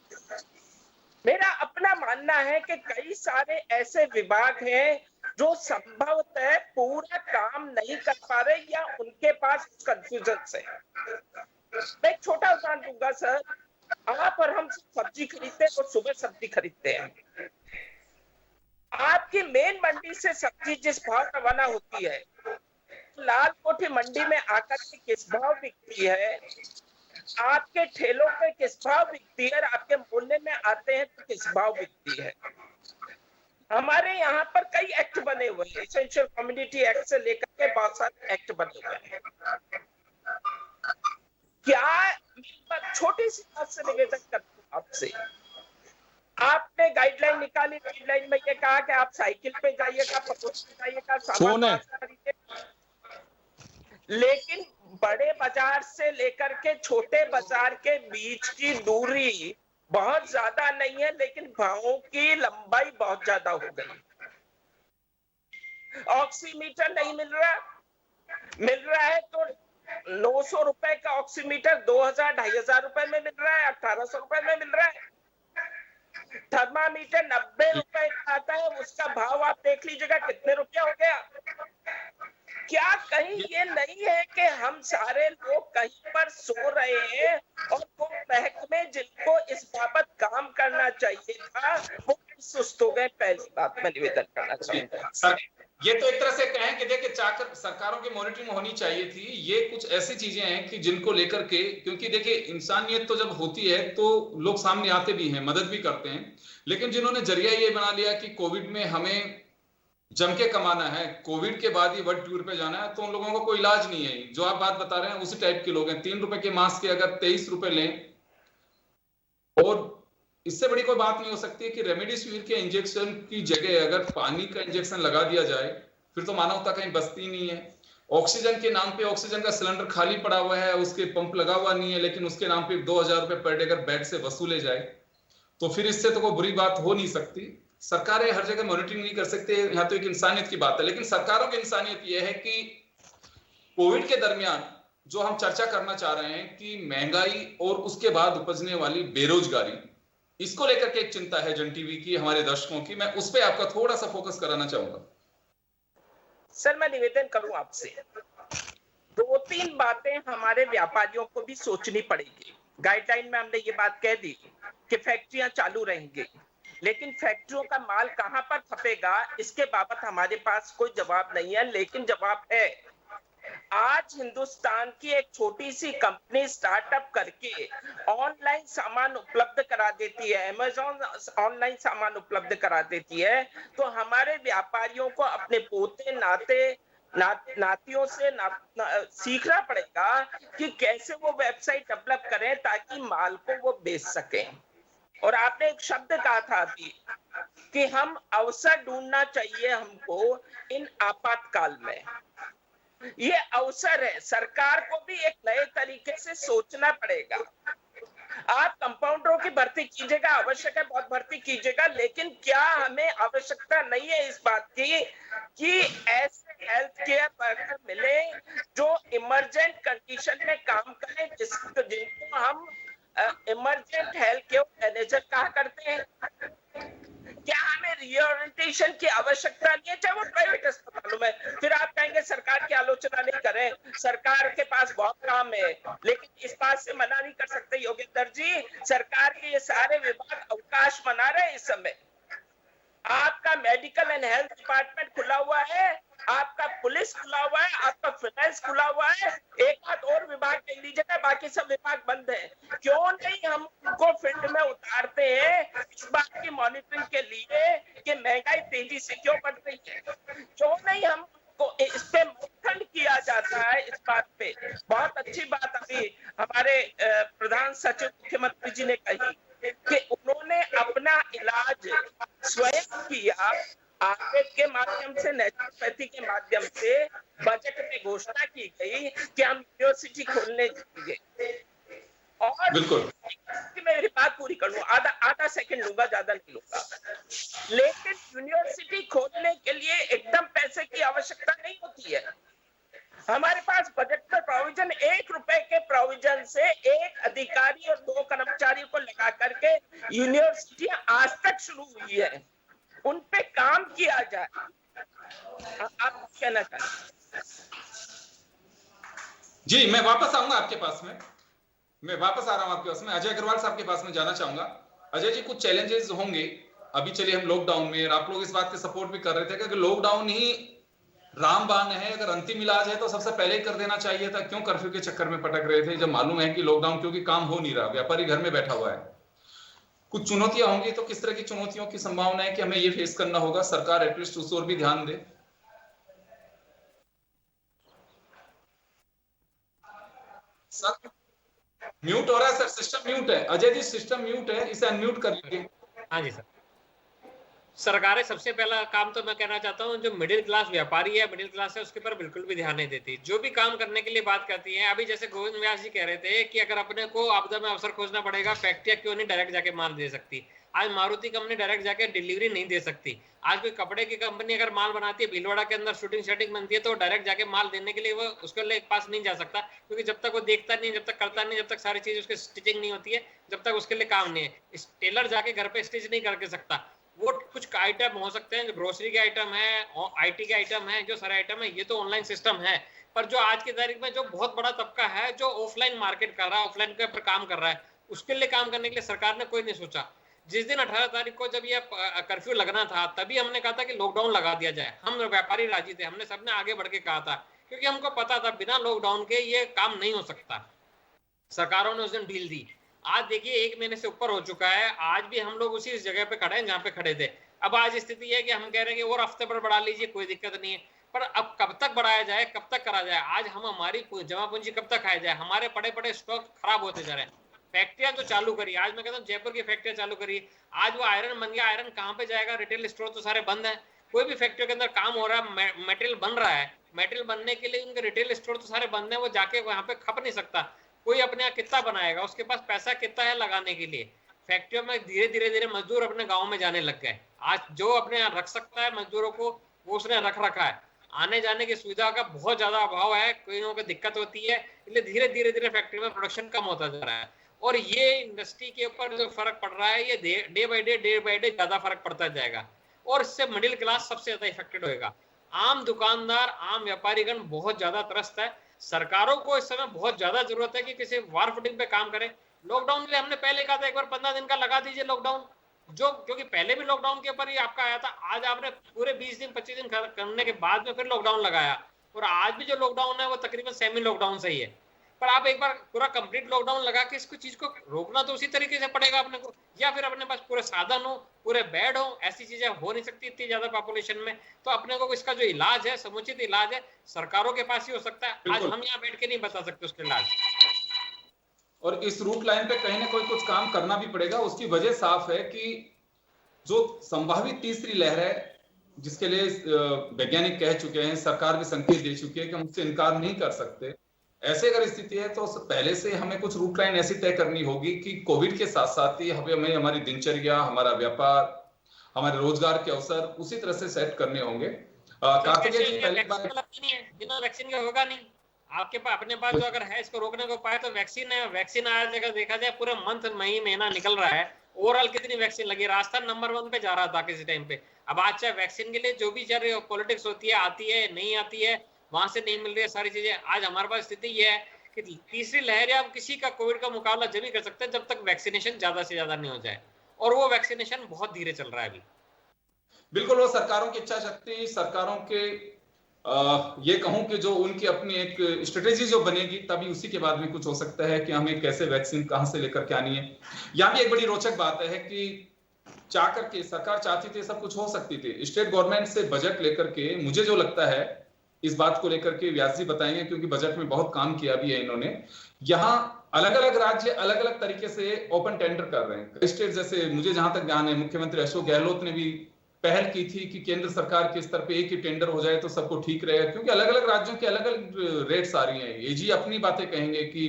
मेरा अपना मानना है कि कई सारे ऐसे विभाग हैं जो संभवतः पूरा काम नहीं कर पा रहे या उनके पास कंफ्यूजन है। मैं एक छोटा उदाहरण दूंगा सर। आप और हम सब्जी खरीदते हैं तो सुबह सब्जी खरीदते हैं। आपकी मेन मंडी से सब्जी जिस भाव रवाना होती है, लाल कोठी मंडी में आकर के किस भाव बिकती है, आपके ठेलों पे किस भाव बिकती है, आपके मोहल्ले में आते हैं तो किस भाव बिकती है। हमारे यहाँ पर कई एक्ट बने हुए हैं, एसेंशियल कम्युनिटी एक्ट से लेकर के बहुत सारे एक्ट बने हुए हैं। क्या छोटी सी बात से निवेदन करता हूं आपसे, आपने गाइडलाइन निकाली, गाइडलाइन में ये कहा कि आप साइकिल पे जाइएगा, पपोस पे जाइएगा, सामान खरीदिए, लेकिन बड़े बाजार से लेकर के छोटे बाजार के बीच की दूरी बहुत ज्यादा नहीं है, लेकिन भावों की लंबाई बहुत ज्यादा हो गई। ऑक्सीमीटर नहीं मिल रहा है तो 900 रुपए का ऑक्सीमीटर 2000-2500 रुपए में मिल रहा है, 1800 रुपए में मिल रहा है। थर्मामीटर 90 रुपए का आता है, उसका भाव आप देख लीजिएगा कितने रुपया हो गया। क्या कहीं ये नहीं है कि हम सारे लोग कहीं पर सो रहे हैं और वो महकमे जिनको इस बाबत काम करना चाहिए था वो सुस्त हो गए? पहली बात मैं निवेदन करना चाहूंगा सर। ये तो एक तरह से कहें कि देखिए, चाकर सरकारों की मॉनिटरिंग होनी चाहिए थी। ये कुछ ऐसी चीजें हैं कि जिनको लेकर के, क्योंकि देखिए इंसानियत तो जब होती है तो लोग सामने आते भी हैं, मदद भी करते हैं, लेकिन जिन्होंने जरिया ये बना लिया कि कोविड में हमें जम के कमाना है, कोविड के बाद ही वर्ल्ड टूर पे जाना है, तो उन लोगों का कोई इलाज नहीं है। जो आप बात बता रहे हैं उसी टाइप के लोग हैं। 3 रुपए के मास्क के अगर 23 रुपए लें, और इससे बड़ी कोई बात नहीं हो सकती है कि रेमडेसिविर के इंजेक्शन की जगह अगर पानी का इंजेक्शन लगा दिया जाए, फिर तो मानवता कहीं बसती नहीं है। ऑक्सीजन के नाम पे ऑक्सीजन का सिलेंडर खाली पड़ा हुआ है, उसके पंप लगा हुआ नहीं है, लेकिन उसके नाम पे 2000 रुपए पर डे अगर बेड से वसूले जाए, तो फिर इससे तो कोई बुरी बात हो नहीं सकती। सरकारें हर जगह मॉनिटरिंग नहीं कर सकते, यहाँ तो एक इंसानियत की बात है। लेकिन सरकारों की इंसानियत यह है कि कोविड के दरमियान जो हम चर्चा करना चाह रहे हैं कि महंगाई और उसके बाद उपजने वाली बेरोजगारी, इसको लेकर के एक चिंता है जन टीवी की, हमारे दर्शकों की। मैं उस पर आपका थोड़ा सा फोकस कराना चाहूंगा। सर, मैं निवेदन करूं आपसे, 2-3 बातें हमारे व्यापारियों को भी सोचनी पड़ेगी। गाइडलाइन में हमने ये बात कह दी कि फैक्ट्रियां चालू रहेंगी, लेकिन फैक्ट्रियों का माल कहां पर खपेगा इसके बाबत हमारे पास कोई जवाब नहीं है। लेकिन जवाब है, आज हिंदुस्तान की एक छोटी सी कंपनी स्टार्टअप करके ऑनलाइन सामान उपलब्ध करा देती है, अमेज़न ऑनलाइन सामान उपलब्ध करा देती है, तो हमारे व्यापारियों को अपने पोते नातियों से सीखना पड़ेगा कि कैसे वो वेबसाइट डेवलप करें ताकि माल को वो बेच सकें। और आपने एक शब्द कहा था अभी कि हम अवसर ढूंढना चाहिए हमको इन आपातकाल में। ये अवसर है, सरकार को भी एक नए तरीके से सोचना पड़ेगा। आप कंपाउंडरों की भर्ती कीजिएगा, आवश्यक है बहुत भर्ती कीजिएगा, लेकिन क्या हमें आवश्यकता नहीं है इस बात की कि ऐसे हेल्थ केयर वर्कर मिले जो इमरजेंट कंडीशन में काम करें, जिनको हम इमरजेंट हेल्थ केयर मैनेजर कहा करते हैं। क्या हमें रीओरिएंटेशन की आवश्यकता नहीं है, चाहे वो प्राइवेट अस्पतालों में? फिर आप कहेंगे सरकार की आलोचना नहीं करें, सरकार के पास बहुत काम है, लेकिन इस बात से मना नहीं कर सकते योगेंद्र जी, सरकार के ये सारे विभाग अवकाश मना रहे हैं इस समय। आपका मेडिकल एंड हेल्थ डिपार्टमेंट खुला हुआ है, आपका पुलिस खुला हुआ है, आपका फाइनेंस खुला हुआ है, एक आध और विभाग देख लीजिएगा, बाकी सब विभाग बंद है। क्यों नहीं हम उनको फील्ड में उतारते हैं इस बात की मॉनिटरिंग के लिए कि महंगाई तेजी से क्यों बढ़ रही है? क्यों नहीं हम को इस पे मंथन किया जाता है इस बात पे? बहुत अच्छी बात अभी हमारे प्रधान सचिव मुख्यमंत्री जी ने कही कि उन्होंने अपना इलाज स्वयं किया, आयुर्वेद के माध्यम से, नेचुरोपैथी के माध्यम से। बजट में घोषणा की गई कि हम यूनिवर्सिटी खोलने जाएंगे। और बिल्कुल, मैं मेरी बात पूरी कर लूं, आधा सेकंड लूंगा, ज्यादा नहीं लूंगा। लेकिन यूनिवर्सिटी खोलने के लिए एकदम पैसे की आवश्यकता नहीं होती है। हमारे पास बजट में प्रोविजन, 1 रुपए के प्रोविजन से 1 अधिकारी और 2 कर्मचारियों को लगा करके यूनिवर्सिटियां आज तक शुरू हुई है, उन पे काम किया जाए। आप कहना चाहते? जी मैं वापस आऊंगा आपके पास में, मैं वापस आ रहा हूं आपके पास में। अजय अग्रवाल साहब के पास में जाना चाहूंगा। अजय जी, कुछ चैलेंजेस होंगे अभी, चलिए हम लॉकडाउन में, और आप लोग इस बात के सपोर्ट भी कर रहे थे कि लॉकडाउन ही रामबाण है, अगर अंतिम इलाज है तो सबसे पहले ही कर देना चाहिए था। क्यों कर्फ्यू के चक्कर में पटक रहे थे जब मालूम है कि लॉकडाउन क्योंकि काम हो नहीं रहा, व्यापारी घर में बैठा हुआ है। कुछ चुनौतियां होंगी, तो किस तरह की चुनौतियों की संभावना है कि हमें ये फेस करना होगा? सरकार एटलीस्ट उस ओर भी ध्यान दे। सर म्यूट हो रहा है, सर सिस्टम म्यूट है। अजय जी सिस्टम म्यूट है, इसे अनम्यूट कर लीजिए। हाँ जी सर। सरकारें सबसे पहला काम तो मैं कहना चाहता हूँ, जो मिडिल क्लास व्यापारी है, मिडिल क्लास है, उसके ऊपर बिल्कुल भी ध्यान नहीं देती। जो भी काम करने के लिए बात करती है, अभी जैसे गोविंद व्यास जी कह रहे थे कि अगर अपने को आपदा में अवसर खोजना पड़ेगा, फैक्ट्रियां क्यों नहीं डायरेक्ट जाके माल दे सकती? आज मारुति कंपनी डायरेक्ट जाके डिलीवरी नहीं दे सकती। आज कोई कपड़े की कंपनी अगर माल बनाती है, भीलवाड़ा के अंदर शूटिंग बनती है, तो डायरेक्ट जाके माल देने के लिए वो उसके लिए पास नहीं जा सकता, क्योंकि जब तक वो देखता नहीं, जब तक करता नहीं, जब तक सारी चीज उसकी स्टिचिंग नहीं होती है, जब तक उसके लिए काम नहीं है। टेलर जाके घर पे स्टिच नहीं करके सकता। वो कुछ आइटम हो सकते हैं, जो ग्रोसरी के आइटम है, IT के आइटम है, जो सारे आइटम है, ये तो ऑनलाइन सिस्टम है। पर जो आज की तारीख में जो बहुत बड़ा तबका है जो ऑफलाइन मार्केट कर रहा है, ऑफलाइन के ऊपर काम कर रहा है, उसके लिए काम करने के लिए सरकार ने कोई नहीं सोचा। जिस दिन 18 तारीख को जब ये कर्फ्यू लगना था, तभी हमने कहा था कि लॉकडाउन लगा दिया जाए। हम व्यापारी राजी थे, हमने सबने आगे बढ़ के कहा था, क्योंकि हमको पता था बिना लॉकडाउन के ये काम नहीं हो सकता। सरकारों ने उस दिन ढील दी। आज देखिए 1 महीने से ऊपर हो चुका है, आज भी हम लोग उसी जगह पे खड़े हैं जहाँ पे खड़े थे। अब आज स्थिति है कि हम कह रहे हैं कि और हफ्ते पर बढ़ा लीजिए, कोई दिक्कत नहीं है, पर अब कब तक बढ़ाया जाए, कब तक करा जाए? आज हम हमारी जमा पूंजी कब तक खाया जाए? हमारे पड़े पड़े स्टॉक खराब होते जा रहे हैं। फैक्ट्रियां तो चालू करी, आज मैं कहता हूँ जयपुर की फैक्ट्रियां चालू करी, आज वो आयरन बन गया। आयरन कहाँ पे जाएगा? रिटेल स्टोर तो सारे बंद है। कोई भी फैक्ट्री के अंदर काम हो रहा है, मेटेरियल बन रहा है, मेटेरियल बनने के लिए उनके रिटेल स्टोर तो सारे बंद है, वो जाके वहां पे खप नहीं सकता। कोई अपने यहाँ कितना बनाएगा? उसके पास पैसा कितना है लगाने के लिए? फैक्ट्रियों में धीरे धीरे मजदूर अपने गाँव में जाने लग गए। आज जो अपने यहाँ रख सकता है मजदूरों को, वो उसने रख रखा है। आने जाने की सुविधा का बहुत ज्यादा अभाव है, कोई ना कोई दिक्कत होती है, इसलिए धीरे धीरे फैक्ट्री में प्रोडक्शन कम होता जा रहा है। और ये इंडस्ट्री के ऊपर जो फर्क पड़ रहा है, ये डे बाय डे ज्यादा फर्क पड़ता जाएगा, और इससे मिडिल क्लास सबसे ज्यादा इफेक्टेड होएगा। आम दुकानदार, आम व्यापारीगण बहुत ज्यादा त्रस्त है। सरकारों को इस समय बहुत ज्यादा जरूरत है कि किसी वार फुटिंग पे काम करें। लॉकडाउन में हमने पहले कहा था एक बार 15 दिन का लगा दीजिए लॉकडाउन, जो क्योंकि पहले भी लॉकडाउन के ऊपर ही आपका आया था। आज आपने पूरे 20 दिन 25 दिन करने के बाद में फिर लॉकडाउन लगाया, और आज भी जो लॉकडाउन है वो तकरीबन सेमी लॉकडाउन से ही है। पर आप एक बार पूरा कंप्लीट लॉकडाउन लगा के इसको चीज को रोकना तो उसी तरीके से पड़ेगा अपने को, या फिर अपने पास पूरे साधन हो, पूरे बेड हो। ऐसी चीजें हो नहीं सकती इतनी ज्यादा पॉपुलेशन में। तो अपने को इसका जो इलाज है, समुचित इलाज है, सरकारों के पास ही हो सकता है। आज हम यहाँ बैठ के नहीं बता सकते उसका इलाज। और इस रूट लाइन पे कहीं ना कोई कुछ काम करना भी पड़ेगा। उसकी वजह साफ है कि जो संभावित तीसरी लहर है, जिसके लिए वैज्ञानिक कह चुके हैं, सरकार भी संकेत दे चुकी है कि हम उससे इनकार नहीं कर सकते। ऐसे अगर स्थिति है तो पहले से हमें कुछ रूट लाइन ऐसी तय करनी होगी कि कोविड के साथ साथ ही हमें हमारी दिनचर्या, हमारा व्यापार, हमारे रोजगार के अवसर उसी तरह से सेट करने होंगे। कार्तिकेय जी, पहले बिना वैक्सीन का होगा नहीं। आपके पास अपने पास जो अगर है इसको रोकने को पाए तो वैक्सीन है। वैक्सीन आज अगर देखा जाए पूरे मंथ महीना निकल रहा है, ओवरऑल कितनी वैक्सीन लगी। राजस्थान नंबर 1 पे जा रहा था किसी टाइम पे। अब आज चाहे वैक्सीन के लिए जो भी चल रही है, पॉलिटिक्स होती है, आती है नहीं आती है, वहां से नहीं मिल रही है सारी चीजें। आज हमारे पास स्थिति यह है कि तीसरी लहर या किसी का कोविड का मुकाबला जब भी कर सकते हैं जब तक वैक्सीनेशन ज्यादा से ज्यादा नहीं हो जाए, और वो वैक्सीनेशन बहुत धीरे चल रहा है अभी। बिल्कुल, वो सरकारों की इच्छा शक्ति, सरकारों के ये कहूं कि जो उनकी अपनी एक स्ट्रेटेजी जो बनेगी, तभी उसी के बाद में कुछ हो सकता है कि हमें कैसे वैक्सीन कहां से लेकर के आनी है। यहाँ भी एक बड़ी रोचक बात है कि चाह करके सरकार चाहती थी सब कुछ हो सकती थी। स्टेट गवर्नमेंट से बजट लेकर के, मुझे जो लगता है इस बात को लेकर के व्यास जी बताएंगे क्योंकि बजट में बहुत काम किया भी है इन्होंने। यहाँ अलग अलग राज्य अलग अलग तरीके से ओपन टेंडर कर रहे हैं। स्टेट जैसे मुझे जहां तक ध्यान है, मुख्यमंत्री अशोक गहलोत ने भी पहल की थी कि केंद्र सरकार के स्तर पे एक ही टेंडर हो जाए तो सबको ठीक रहेगा, क्योंकि अलग अलग राज्यों के अलग अलग रेट्स आ रही हैं। एजी अपनी बातें कहेंगे कि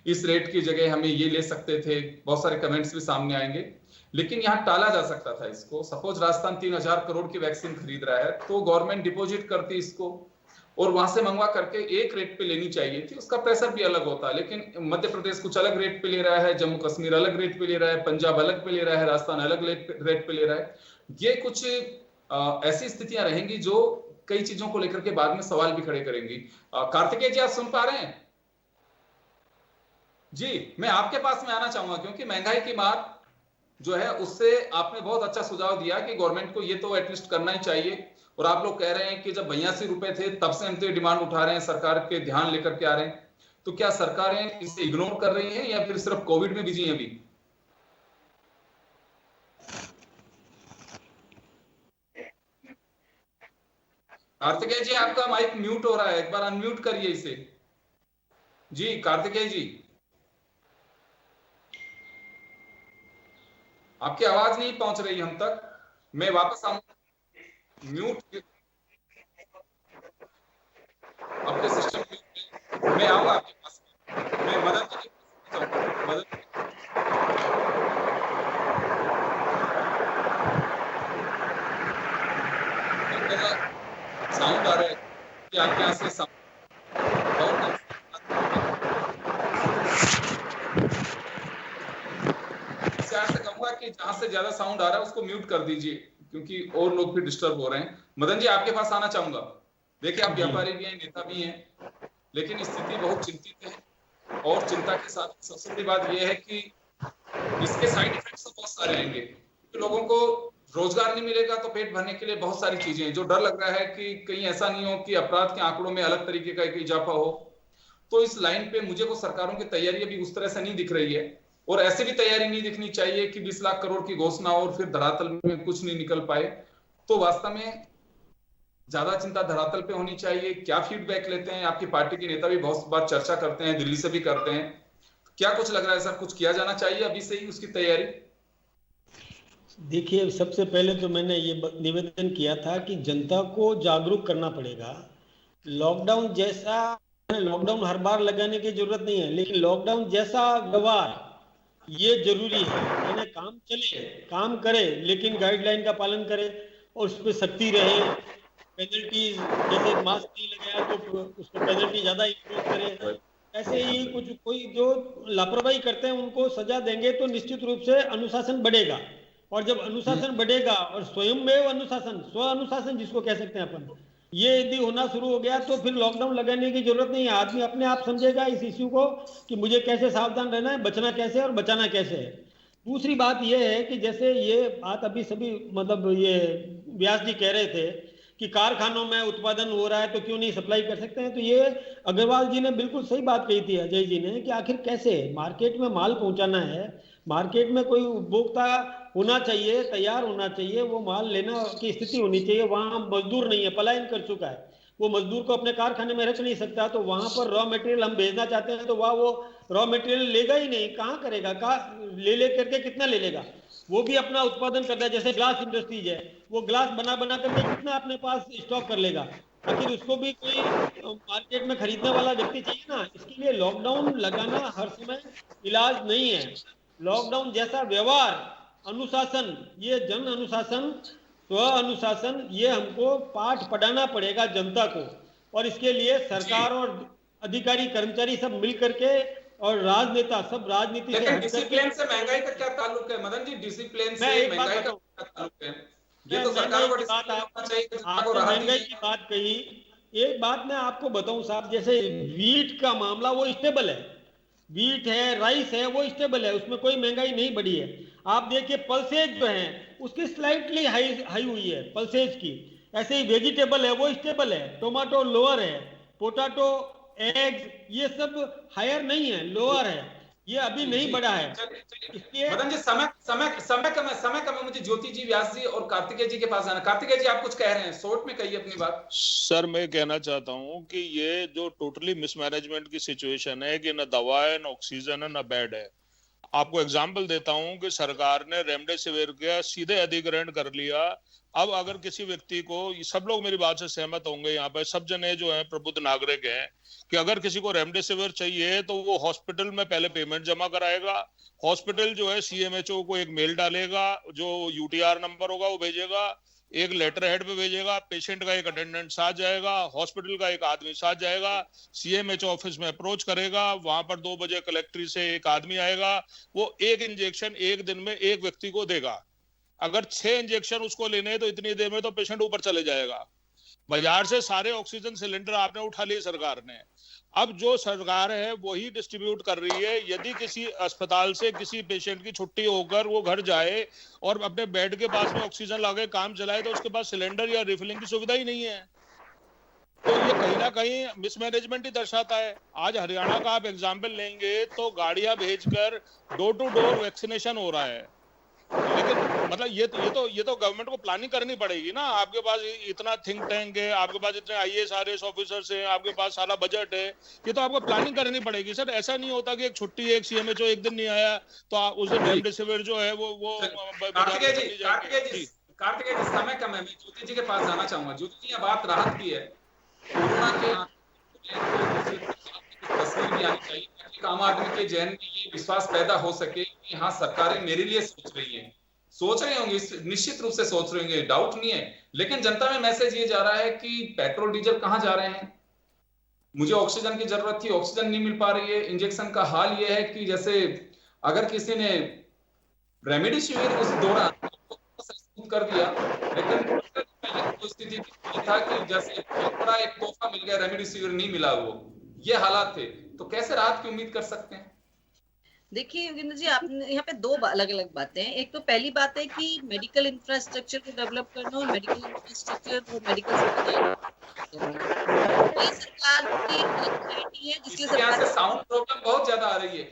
इस रेट की जगह हमें ये ले सकते थे, बहुत सारे कमेंट्स भी सामने आएंगे, लेकिन यहाँ टाला जा सकता था इसको। सपोज राजस्थान 3000 करोड़ की वैक्सीन खरीद रहा है तो गवर्नमेंट डिपॉजिट करती इसको और वहां से मंगवा करके एक रेट पे लेनी चाहिए थी, उसका प्रेशर भी अलग होता है। लेकिन मध्य प्रदेश कुछ अलग रेट पे ले रहा है, जम्मू कश्मीर अलग रेट पे ले रहा है, पंजाब अलग पे ले रहा है, राजस्थान अलग रेट पे ले रहा है। ये कुछ ऐसी स्थितियां रहेंगी जो कई चीजों को लेकर के बाद में सवाल भी खड़े करेंगी। कार्तिकेय जी, आप सुन पा रहे हैं? जी, मैं आपके पास में आना चाहूंगा क्योंकि महंगाई की मार जो है उससे आपने बहुत अच्छा सुझाव दिया कि गवर्नमेंट को ये तो एटलीस्ट करना ही चाहिए। और आप लोग कह रहे हैं कि जब 82 रुपए थे तब से हम तो डिमांड उठा रहे हैं, सरकार के ध्यान लेकर के आ रहे हैं। तो क्या सरकारें इसे इग्नोर कर रही हैं या फिर सिर्फ कोविड में बिजी हैं अभी? कार्तिकेय जी, आपका माइक म्यूट हो रहा है, एक बार अनम्यूट करिए इसे। जी कार्तिकेय जी, आपकी आवाज नहीं पहुंच रही हम तक। मैं वापस आऊंगा म्यूट आपके सिस्टम में आऊंगा आपके पास। मैं मदद के लिए मदद साउंड आ रहा है कि आपके यहाँ से कहूंगा कि जहां से ज्यादा साउंड आ रहा है उसको म्यूट कर दीजिए क्योंकि और लोग भी डिस्टर्ब हो रहे हैं। मदन जी, आपके पास आना चाहूंगा। देखिए, आप व्यापारी भी हैं, नेता भी हैं, लेकिन स्थिति बहुत चिंतित है। और चिंता के साथ सबसे बड़ी बात यह है कि इसके साइड इफेक्ट्स तो बहुत सारे आएंगे। लोगों को रोजगार नहीं मिलेगा तो पेट भरने के लिए बहुत सारी चीजें हैं। जो डर लग रहा है कि कहीं ऐसा नहीं हो कि अपराध के आंकड़ों में अलग तरीके का एक इजाफा हो, तो इस लाइन पे मुझे को सरकारों की तैयारी भी उस तरह से नहीं दिख रही है। और ऐसी भी तैयारी नहीं दिखनी चाहिए कि 20 लाख करोड़ की घोषणा और फिर धरातल में कुछ नहीं निकल पाए। तो वास्तव में ज्यादा चिंता धरातल पे होनी चाहिए। क्या फीडबैक लेते हैं? आपकी पार्टी के नेता भी बहुत बार चर्चा करते हैं, दिल्ली से भी करते हैं। क्या कुछ लग रहा है सर, कुछ किया जाना चाहिए अभी से ही उसकी तैयारी? देखिए, सबसे पहले तो मैंने ये निवेदन किया था कि जनता को जागरूक करना पड़ेगा। लॉकडाउन जैसा, लॉकडाउन हर बार लगाने की जरूरत नहीं है, लेकिन लॉकडाउन जैसा व्यवहार ये जरूरी है। यानी काम चले, काम करे, लेकिन गाइडलाइन का पालन करे और उस पर सख्ती रहे। पेनल्टीज, जैसे मास्क नहीं लगाया तो उसको पेनल्टी ज्यादा इम्पोज करे। ऐसे ही कुछ कोई जो लापरवाही करते हैं उनको सजा देंगे तो निश्चित रूप से अनुशासन बढ़ेगा। और जब अनुशासन बढ़ेगा और स्वयं में अनुशासन, स्व अनुशासन जिसको कह सकते हैं अपन, ये यदि होना शुरू हो गया तो फिर लॉकडाउन लगाने की जरूरत नहीं है। आदमी अपने आप समझेगा इस इश्यू को कि मुझे कैसे सावधान रहना है, बचना कैसे और बचाना कैसे है। दूसरी बात ये है कि जैसे ये बात अभी सभी मतलब ये व्यास जी कह रहे थे कि कारखानों में उत्पादन हो रहा है तो क्यों नहीं सप्लाई कर सकते हैं, तो ये अग्रवाल जी ने बिल्कुल सही बात कही थी, अजय जी ने, कि आखिर कैसे मार्केट में माल पहुंचाना है। मार्केट में कोई उपभोक्ता होना चाहिए, तैयार होना चाहिए, वो माल लेना की स्थिति होनी चाहिए। वहां मजदूर नहीं है, पलायन कर चुका है, वो मजदूर को अपने कारखाने में रख नहीं सकता, तो वहां पर रॉ मटेरियल हम भेजना चाहते हैं तो वह वो रॉ मटेरियल लेगा ही नहीं, कहाँ करेगा, कहाँ ले करके कितना ले लेगा। वो भी अपना उत्पादन करता है, जैसे ग्लास इंडस्ट्रीज है, वो ग्लास बना बना करके कितना अपने पास स्टॉक कर लेगा, आखिर उसको भी कोई मार्केट में खरीदने वाला व्यक्ति चाहिए ना। इसके लिए लॉकडाउन लगाना हर समय इलाज नहीं है। लॉकडाउन जैसा व्यवहार, अनुशासन, ये जन अनुशासन, स्व अनुशासन, ये हमको पाठ पढ़ाना पड़ेगा जनता को। और इसके लिए सरकार और अधिकारी कर्मचारी सब मिल करके और राजनेता सब राजनीति से डिसिप्लिन से महंगाई का क्या ताल्लुक है मदन जी? डिसिप्लिन से महंगाई का क्या ताल्लुक है? ये तो सरकार को डिसिप्लिन होना चाहिए। आपने महंगाई की बात कही, एक बात मैं आपको बताऊं साहब, जैसे वीट का मामला वो स्टेबल है, वीट है, राइस है, वो स्टेबल है, उसमें कोई महंगाई नहीं बढ़ी है। आप देखिए पल्सेज जो है उसकी स्लाइटली हाई हुई है पल्सेज की। ऐसे ही वेजिटेबल है वो स्टेबल है, टोमेटो लोअर है, पोटैटो, एग्स, ये सब हायर नहीं है, लोअर है, ये अभी नहीं बढ़ा है। इसलिए मदन जी समय कम है। मुझे ज्योति जी, व्यास जी और कार्तिकेय जी के पास जाना। कार्तिकेय जी आप कुछ कह रहे हैं, शॉर्ट में कहिए अपनी बात। सर मैं कहना चाहता हूँ कि ये जो टोटली मिसमैनेजमेंट की सिचुएशन है कि न दवा है, न ऑक्सीजन है, न बेड है। आपको एग्जाम्पल देता हूं कि सरकार ने रेमडेसिविर का सीधे अधिग्रहण कर लिया। अब अगर किसी व्यक्ति को, सब लोग मेरी बात से सहमत होंगे, यहाँ पे सब जने जो हैं प्रबुद्ध नागरिक हैं, कि अगर किसी को रेमडेसिविर चाहिए तो वो हॉस्पिटल में पहले पेमेंट जमा कराएगा, हॉस्पिटल जो है सीएमएचओ को एक मेल डालेगा, जो यूटीआर नंबर होगा वो भेजेगा, एक लेटर हेड पे भेजेगा, पेशेंट का एक अटेंडेंट साथ जाएगा, हॉस्पिटल का एक आदमी साथ जाएगा, सीएमएचओ ऑफिस में अप्रोच करेगा, वहां पर 2 बजे कलेक्ट्री से एक आदमी आएगा, वो एक इंजेक्शन एक दिन में एक व्यक्ति को देगा। अगर 6 इंजेक्शन उसको लेने हैं तो इतनी देर में तो पेशेंट ऊपर चले जाएगा। बाजार से सारे ऑक्सीजन सिलेंडर आपने उठा लिए सरकार ने, अब जो सरकार है वही डिस्ट्रीब्यूट कर रही है। यदि किसी अस्पताल से किसी पेशेंट की छुट्टी होकर वो घर जाए और अपने बेड के पास में ऑक्सीजन लगे काम चलाए, तो उसके पास सिलेंडर या रिफिलिंग की सुविधा ही नहीं है। तो ये कहीं ना कहीं मिसमैनेजमेंट ही दर्शाता है। आज हरियाणा का आप एग्जाम्पल लेंगे तो गाड़ियां भेजकर डोर टू डोर वैक्सीनेशन हो रहा है, लेकिन मतलब ये तो गवर्नमेंट को प्लानिंग करनी पड़ेगी ना। आपके पास इतना थिंक टैंक है, आपके पास इतने आईएएस आरएएस ऑफिसर्स हैं, आपके पास सारा बजट है, ये तो आपको प्लानिंग करनी पड़ेगी सर। ऐसा नहीं होता कि एक छुट्टी है, एक सीएमएचओ एक दिन नहीं आया तो उस दिन रेमडेसिविर जो है वो कार्तिकेय जी समय कम है, मैं ज्योति जी के पास जाना चाहूंगा। ज्योति जी बात राहत की है, कोरोना के तस्वीर भी आनी चाहिए, आम आदमी के जहन में ये विश्वास पैदा हो सके कि हाँ सरकारें मेरे लिए सोच रही हैं। सोच रहे होंगे, निश्चित रूप से सोच रहे होंगे, डाउट नहीं है, लेकिन जनता में मैसेज ये जा रहा है कि पेट्रोल डीजल कहाँ जा रहे हैं, मुझे ऑक्सीजन की जरूरत थी, ऑक्सीजन नहीं मिल पा रही है। इंजेक्शन का हाल ये है कि जैसे अगर किसी ने रेमडेसिविर उस दौरान कर दिया, लेकिन पहले स्थिति था कि जैसे बड़ा एक तोहफा मिल गया, रेमडेसिविर नहीं मिला, वो ये हालात थे, तो कैसे राहत की उम्मीद कर सकते हैं? देखिए योगेंद्र जी, आपने यहाँ पे 2 अलग अलग बातें हैं। एक तो पहली बात है कि मेडिकल इंफ्रास्ट्रक्चर को डेवलप करना और मेडिकल इंफ्रास्ट्रक्चर और मेडिकल ये सरकार की प्रायोरिटी है, जिसके यहाँ से साउंड प्रॉब्लम बहुत ज्यादा आ रही है,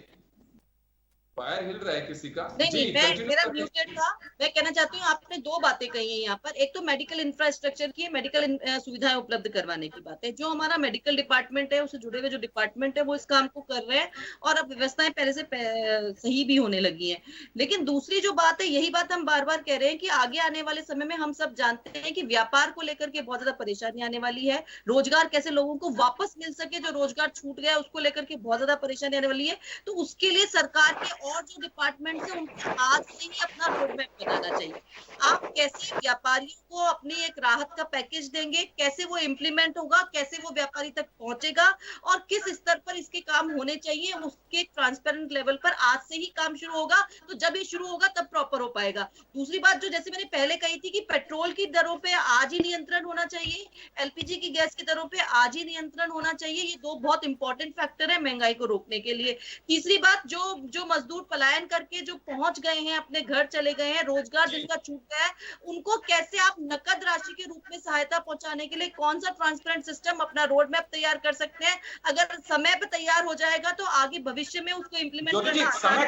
वायर हिल रहा है किसी का। नहीं, मेरा म्यूटेड था। मैं कहना चाहती हूँ, आपने 2 बातें कही हैं यहाँ पर। एक तो मेडिकल इंफ्रास्ट्रक्चर की, मेडिकल सुविधाएं उपलब्ध करवाने की बात है। जो हमारा मेडिकल डिपार्टमेंट है, उससे जुड़े हुए जो डिपार्टमेंट है, वो इस काम को कर रहे हैं और अब व्यवस्थाएं पहले से सही भी होने लगी हैं। लेकिन दूसरी जो बात है, यही बात हम बार बार कह रहे हैं कि आगे आने वाले समय में हम सब जानते हैं कि व्यापार को लेकर के बहुत ज्यादा परेशानी आने वाली है। रोजगार कैसे लोगों को वापस मिल सके, जो रोजगार छूट गया उसको लेकर के बहुत ज्यादा परेशानी आने वाली है। तो उसके लिए सरकार के और जो डिपार्टमेंट है उनको आज से ही अपना रोड मैप बनाना चाहिए। आप कैसे व्यापारियों को अपनी एक राहत का पैकेज देंगे, कैसे वो इम्प्लीमेंट होगा, कैसे वो व्यापारी तक पहुंचेगा और किस स्तर पर इसके काम होने चाहिए, उसके ट्रांसपेरेंट लेवल पर आज से ही काम शुरू होगा। तो जब ये शुरू होगा तब प्रॉपर हो पाएगा। दूसरी बात जो जैसे मैंने पहले कही थी कि पेट्रोल की दरों पे आज ही नियंत्रण होना चाहिए, एलपीजी की गैस की दरों पे आज ही नियंत्रण होना चाहिए। ये दो बहुत इंपॉर्टेंट फैक्टर है महंगाई को रोकने के लिए। तीसरी बात, जो मजदूर पलायन करके जो पहुंच गए हैं, अपने घर चले गए हैं, रोजगार जिनका छूट गया है, उनको कैसे आप नकद राशि के रूप में सहायता पहुंचाने के लिए कौन सा ट्रांसपेरेंट सिस्टम, अपना रोड मैप तैयार कर सकते हैं। अगर समय पे तैयार हो जाएगा तो आगे भविष्य में उसको इम्प्लीमेंट करना समय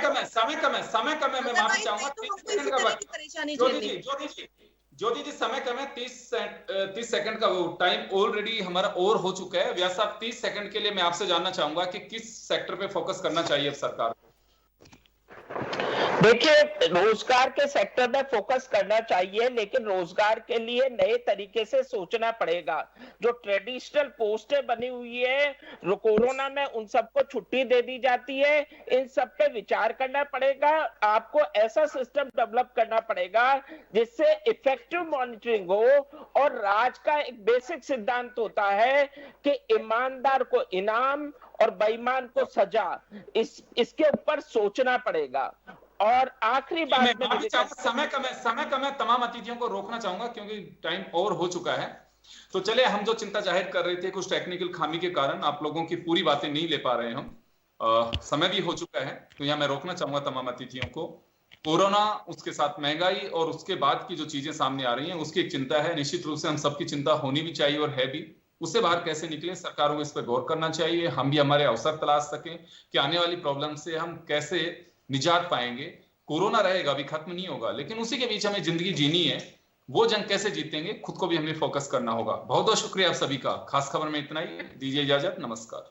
कम है, मैं माफी चाहूंगा। परेशानी ज्योति जी समय कम है, 30 सेकंड का वो टाइम ऑलरेडी हमारा और हो चुका है। व्यास साहब 30 सेकंड के लिए मैं आपसे जानना चाहूंगा कि किस सेक्टर पे फोकस करना चाहिए अब सरकार को। देखिए, रोजगार के सेक्टर में फोकस करना चाहिए, लेकिन रोजगार के लिए नए तरीके से सोचना पड़ेगा। जो ट्रेडिशनल पोस्टें बनी हुई है कोरोना में, उन सबको छुट्टी दे दी जाती है, इन सब पे विचार करना पड़ेगा। आपको ऐसा सिस्टम डेवलप करना पड़ेगा जिससे इफेक्टिव मॉनिटरिंग हो। और राज का एक बेसिक सिद्धांत होता है कि ईमानदार को इनाम और बेईमान को सजा। इसके ऊपर सोचना पड़ेगा। और आखिरी बात में समय कम है, तमाम अतिथियों को रोकना चाहूंगा क्योंकि टाइम और हो चुका है। तो चले, हम जो चिंता जाहिर कर रहे थे कुछ टेक्निकल खामी के कारण आप लोगों की पूरी बातें नहीं ले पा रहे हम। समय भी हो चुका है, तो यहाँ मैं रोकना चाहूंगा तमाम अतिथियों को। कोरोना, उसके साथ महंगाई और उसके बाद की जो चीजें सामने आ रही हैं उसकी एक चिंता है। निश्चित रूप से हम सबकी चिंता होनी भी चाहिए और है भी। उससे बाहर कैसे निकले, सरकारों को इस पर गौर करना चाहिए। हम भी हमारे अवसर तलाश सकें कि आने वाली प्रॉब्लम से हम कैसे निजात पाएंगे। कोरोना रहेगा, अभी खत्म नहीं होगा, लेकिन उसी के बीच हमें जिंदगी जीनी है। वो जंग कैसे जीतेंगे, खुद को भी हमें फोकस करना होगा। बहुत बहुत शुक्रिया आप सभी का। खास खबर में इतना ही, दीजिए इजाजत, नमस्कार।